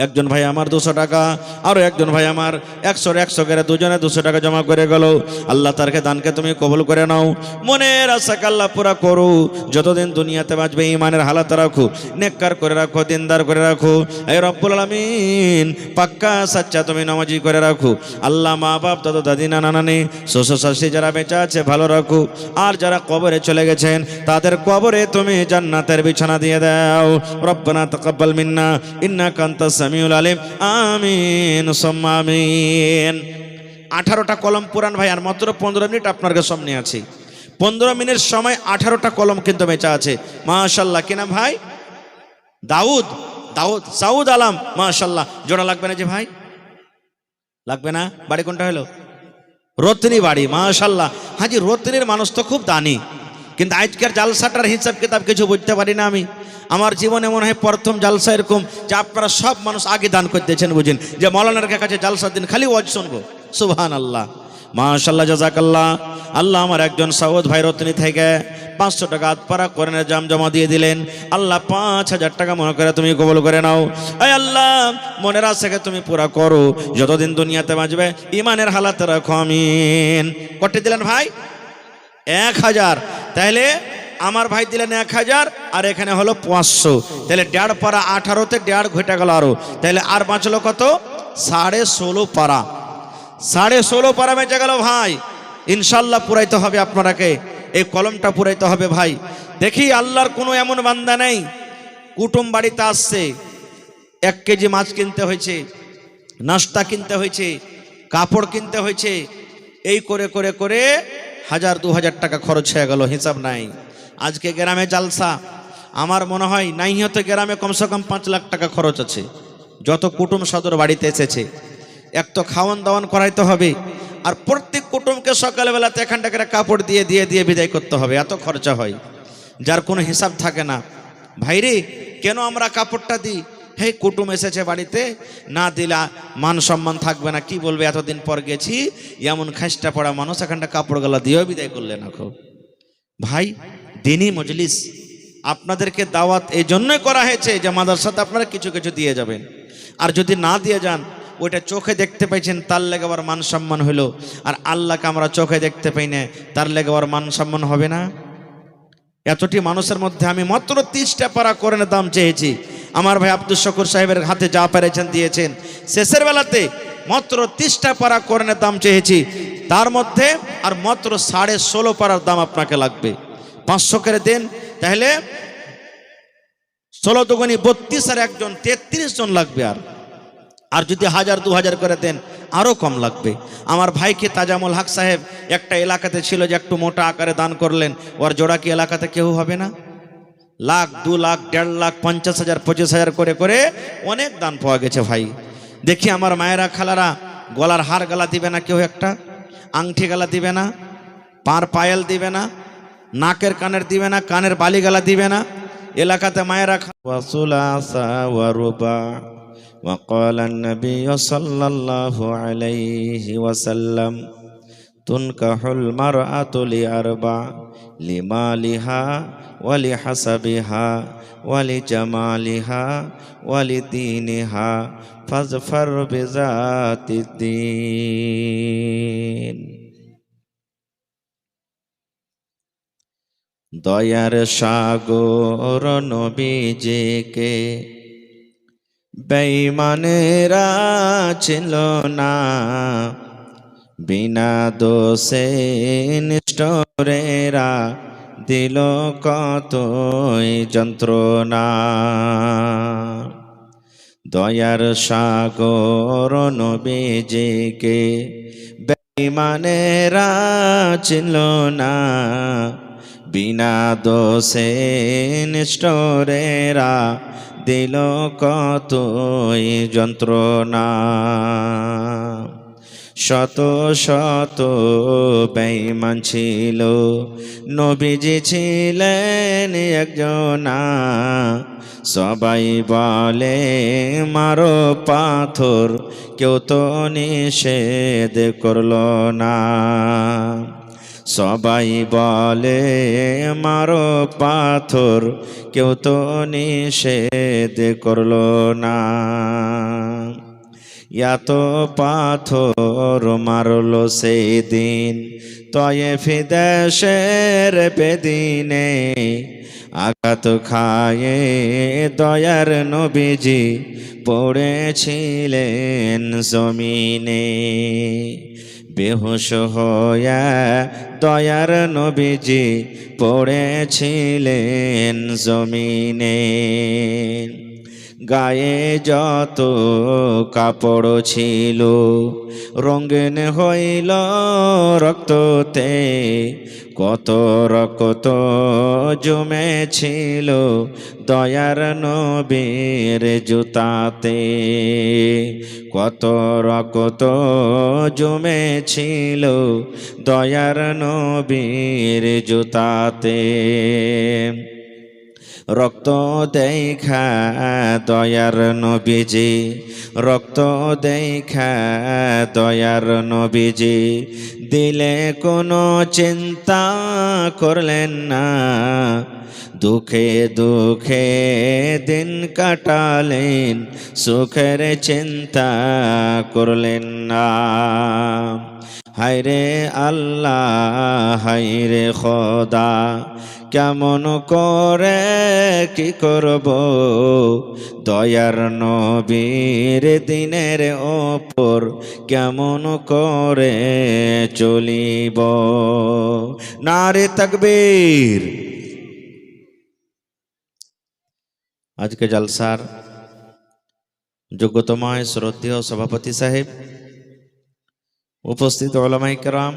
একজন ভাই আমার 200 টাকা, আর একজন ভাই আমার 100 করে দুজনে 200 টাকা জমা করে গেল। আল্লাহ তারকে দানকে তুমি কবুল করে নাও, মনের আশাকে আল্লাহ পুরা করো। যতদিন দুনিয়াতে বাঁচবে ইমানের হালাত রাখো, নেককার করে রাখো, দিনদার করে রাখো। এই রব্বুল আলামিন পাক্কা সাচ্চা তুমি নামাজি করে রাখো। আল্লাহ মা বাপ দাদা দাদি নানা নানি শ্বশুর শাশুড়ি যারা বেঁচে আছে ভালো রাখো, আর যারা কবরে চলে গেছেন তাদের কবরে তুমি জান্নাতের বিছানা দিয়ে দাও। রব্বানা তাকাব্বাল মিন্না ইন্নাকা আনতাস সামিউল আলিম। আমিন সুম্মা আমিন। 18টা কলম পুরান ভাই, আর মাত্র 15 মিনিট আপনার কাছে সামনে আছে। 15 মিনিট সময় 18টা কলম কিন্তু বেচা আছে। মাশাআল্লাহ। কিনা ভাই? দাউদ সাউদ আলম। মাশাআল্লাহ। জোড়া লাগবে না যে ভাই? লাগবে না? বাড়ি কোনটা হলো? রত্নী বাড়ি। মাশাআল্লাহ। হাজি রত্নীর মানুষ তো খুব দানি, কিন্তু আজকের জালসাটার হিসাব কিতাব কিছু বুঝতে পারি না আমি। আমার জীবনে মনে হয় প্রথম জালসা এরকম যে আপনারা সব মানুষ আগে দান করতেছেন, বুঝেন যে মৌলানার কাছে জালসা দিন খালি ওয়াজ শুনবো। সুবহানাল্লাহ। মাশাআল্লাহ, জাযাকাল্লাহ। আল্লাহ আমার একজন সাউদ ভাই রতনী থেকে 500 টাকা আতপাড়া কোরআনের জাম জমা দিয়ে দিলেন। আল্লাহ 5000 টাকা মনে করে তুমি কবুল করে নাও। এই আল্লাহ মনের আশাকে তুমি পুরা করো, যতদিন দুনিয়াতে বাঁচবে ইমানের হালাতে রাখো, আমিন। কত দিলেন ভাই? 1000। তাহলে আমার ভাই দিলেন 1000, আর এখানে হলো 500। তাহলে 1.5 পারা 18তে 1.5 ঘটে গেল আরো। তাহলে আর বাঁচলো কত? 16.5 পারা। 16.5 পারা বেঁচে গেল ভাই। ইনশাল্লাহ পুরাইতে হবে আপনারাকে, এই কলমটা পুরাইতে হবে ভাই। দেখি আল্লাহর কোনো এমন বান্দা নেই, কুটুম বাড়িতে আসছে, 1 কেজি মাছ কিনতে হয়েছে, নাস্তা কিনতে হয়েছে, কাপড় কিনতে হয়েছে, এই করে করে করে 1000-2000 টাকা খরচ হয়ে গেল, হিসাব নাই। আজকে গ্রামে জালসা, আমার মনে হয় নাই হতে গ্রামে কমসে কম 5 লাখ টাকা খরচ আছে। যত কুটুম সদর বাড়িতে এসেছে, এক তো খাওয়ান দাওয়ান করাইতে হবে, আর প্রত্যেক কুটুমকে সকালবেলাতে এখান থেকে কাপড় দিয়ে দিয়ে দিয়ে বিদায় করতে হবে। এত খরচা হয় যার কোনো হিসাব থাকে না। ভাইরে কেন আমরা কাপড়টা দিই? হে কুটুম এসেছে বাড়িতে, না দিলা মান সম্মান থাকবে না, কি বলবে এতদিন পর গেছি, এমন খাসটা পড়া মানুষ এখানটা কাপড়গুলো দিয়েও বিদায় করলে না। খুব ভাই দিনী মজলিস, আপনাদেরকে দাওয়াত এই জন্যই করা হয়েছে যে মাদ্রাসাতে আপনারা কিছু কিছু দিয়ে যাবেন, আর যদি না দিয়ে যান ওইটা চোখে দেখতে পাইছেন তার লেগে আবার মান সম্মান হলো, আর আল্লাহকে আমরা চোখে দেখতে পাই না তার লেগে আবার মান সম্মান হবে না। এতটি মানুষের মধ্যে আমি মাত্র 30টা পারা কোরআনের দাম চেয়েছি। আমার ভাই আব্দুল শকুর সাহেবের হাতে যা পেরেছেন দিয়েছেন, শেষের বেলাতে মাত্র 30টা পারা কোরআনের দাম চেয়েছি, তার মধ্যে আর মাত্র 16.5 পারার দাম আপনাকে লাগবে। 500 করে দেন, তাহলে 16 দুগুণী 32, আর একজন 33 জন লাগবে। আর যদি 1000-2000 করে দেন আরও কম লাগবে। আমার ভাইকে তাজামুল হক সাহেব একটা এলাকাতে ছিল যে একটু মোটা আকারে দান করলেন, ওর জোড়া কি এলাকাতে কেউ হবে না? লাখ, 2 লাখ, 1.5 লাখ, 50,000, 25,000 করে করে অনেক দান পাওয়া গেছে ভাই। দেখি আমার মায়েরা খালারা গলার হার গালা দিবে না, কেউ একটা আংটি গালা দিবে না, পার পায়েল দিবে না, নাকের কানের দিবে না, কানের বালি গালা দিবে না। এলাকাতে মায়েরা وقال النبي صلى الله عليه وسلم تنكح المرأة لأربع: لمالها ولحسبها ولجمالها ولدينها فاظفر بذات الدين। দয়ার সাগর নবীজিকে বেঈমানেরা ছিল না, বিনা দোষে নিষ্ঠুরেরা দিল কতই যন্ত্রণা। দয়ার সাগর নবীজিকে বেঈমানেরা ছিল না, বিনা দোষে নিষ্ঠুরেরা দিল কতই যন্ত্রণা। শত শত বেঈমান ছিল, নবীজি ছিলেন একজনা। সবাই বলে মারো পাথর, কেউ তো নিষেধ করলো না। সবাই বলে মারো পাথর, কেউ তো নিষেধ করলো না। এত পাথর মারলো সেদিন তয়েফে দেশের বেদিনে। আঘাত খায়ে দয়ার নবীজি পড়েছিলেন জমিনে। বেহুশ হয়ে দয়ার নবীজি পড়েছিলেন জমিনে। গায়ে যত কাপড় ছিল রঙিন হইল রক্ততে। কত রক্ত জমেছিল দয়ার নবীর জুতাতে। কত রক্ত জমেছিল দয়ার নবীর জুতাতে। রক্ত দেখা দয়ার নবীজি রক্ত দেখা দয়ার নবীজি দিলে কোনো চিন্তা করলেন না, দুঃখে দুঃখে দিন কাটালেন, সুখের চিন্তা করলেন না। হায়রে আল্লাহ হায়রে খোদা, কেমন করে কি করব, দয়ার নবীর দিনের ওপর কেমন করে চলিব। নারে তাকবীর। আজকে জলসার যোগ্যতমায় শ্রদ্ধেয় সভাপতি সাহেব, উপস্থিত ওলামায়ে কেরাম,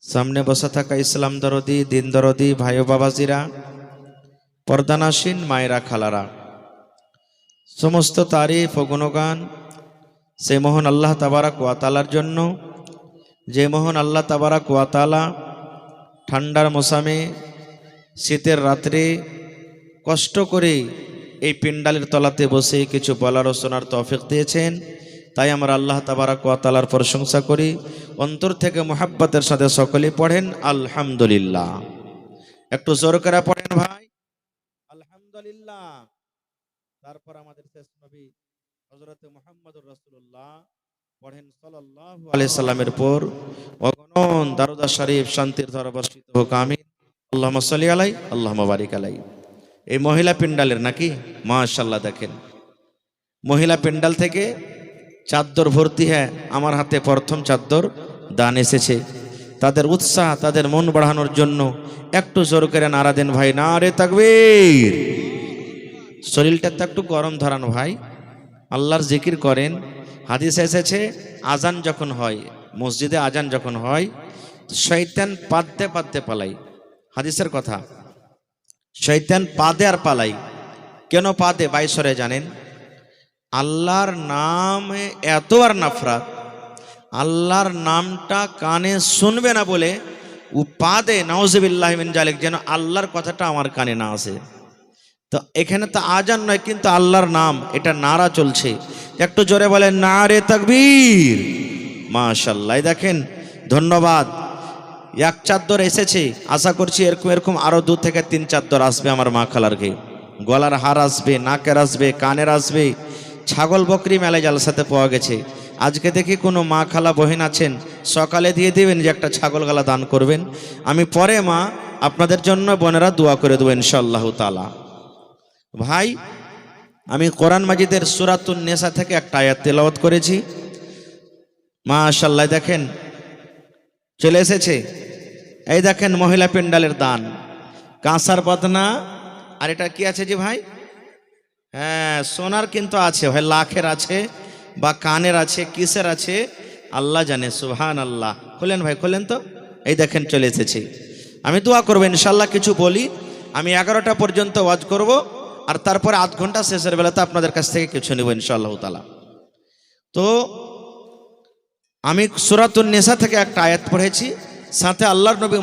সামনে বসা থাকা ইসলাম দরদি, দিন দরদি ভাই ও বাবাজিরা, পর্দানাসীন মায়েরা, খালারা, সমস্ত তারিফ ও গুণগান সেই মহান আল্লাহ তাবারাক ওয়া তাআলার জন্য, যে মহান আল্লাহ তাবারাক ওয়া তাআলা ঠান্ডার মৌসুমে শীতের রাত্রে কষ্ট করে এই পিন্ডালের তলাতে বসে কিছু বলার ও শোনার তৌফিক দিয়েছেন। তাই আমরা আল্লাহ তাবারাক ওয়া তাআলার প্রশংসা করি, অন্তর থেকে মুহাব্বতের সাথে সকলেই পড়েন আলহামদুলিল্লাহ। একটু জোর করে পড়েন ভাই আলহামদুলিল্লাহ। তারপর আমাদের শেষ নবী হযরত মুহাম্মদুর রাসূলুল্লাহ পড়েন সাল্লাল্লাহু আলাইহি সাল্লামের পর অগণন দারুদ শরীফ শান্তির ধারা বর্ষিত হোক, আমিন। আল্লাহুম্মা সাল্লি আলাই, আল্লাহুম্মা বারিক আলাই। এই মহিলা পিন্ডালের নাকি মাশাআল্লাহ, দেখেন মহিলা পিন্ডাল থেকে চাদর ভর্তি, হ্যাঁ আমার হাতে প্রথম চাদর দান এসেছে। তাদের উৎসাহ, তাদের মন বাড়ানোর জন্য একটু জোর করে নারা দেন ভাই, নারে তাকবীর। শরীরটা তো একটু গরম ধরান ভাই, আল্লাহর জিকির করেন। হাদিস এসেছে আজান যখন হয়, মসজিদে আজান যখন হয়, শয়তান পাদতে পাদতে পালাই। হাদিসের কথা, শয়তান পাদে আর পালাই। কেন পাদে? বাইসরে জানেন, আল্লাহর নামে এত আর নাফরাত, আল্লাহর নামটা কানে শুনবে না বলে ও পাদে নাউজুবিল্লাহি মিন জালিক, যেন আল্লাহর কথাটা আমার কানে না আসে। তো এখানে তো আজান নয়, কিন্তু আল্লাহর নাম, এটা নারা চলছে। একটু জোরে বলেন নারে তাকবীর। মাশাআল্লাহ। দেখেন, ধন্যবাদ। এক চাদর এসেছে, আশা করছি এরকম এরকম আরো 2 থেকে 3 চাদর আসবে আমার মা খালারকে। গলার হার আসবে, নাকের আসবে, কানের আসবে। ছাগল বকরি মেলায় জালসাতে পাওয়া গেছে। আজকে দেখি কোনো মা খালা বহিন আছেন, সকালে দিয়ে দিবেন যে একটা ছাগল গলা দান করবেন। আমি পরে মা আপনাদের জন্য বোনেরা দোয়া করে দেবো ইনশাআল্লাহ তাআলা। ভাই, আমি কোরআন মাজিদের সূরাতুন নিসা থেকে একটা আয়াত তেলাওয়াত করেছি। মাশাআল্লাহ, দেখেন চলে এসেছে। এই দেখেন মহিলা পেন্ডালের দান, কাঁসার বদনা। আর এটা কি আছে জি ভাই? হ্যাঁ, সোনার কিন্তু আছে ভাই, লাখের আছে বা কানের আছে, কিসের আছে আল্লাহ জানে। সুবহানাল্লাহ। খোলেন ভাই, খোলেন তো। এই দেখেন চলে এসেছে। আমি দোয়া করবো ইনশাআল্লাহ। কিছু বলি, আমি 11টা পর্যন্ত ওয়াজ করব, আর তারপরে আধ ঘন্টা শেষের বেলাতে আপনাদের কাছ থেকে কিছু নেব ইনশাআল্লাহ তাআলা। তো আমি সূরাতুন নিসা থেকে একটা আয়াত পড়েছি, সাথে আল্লাহর নবী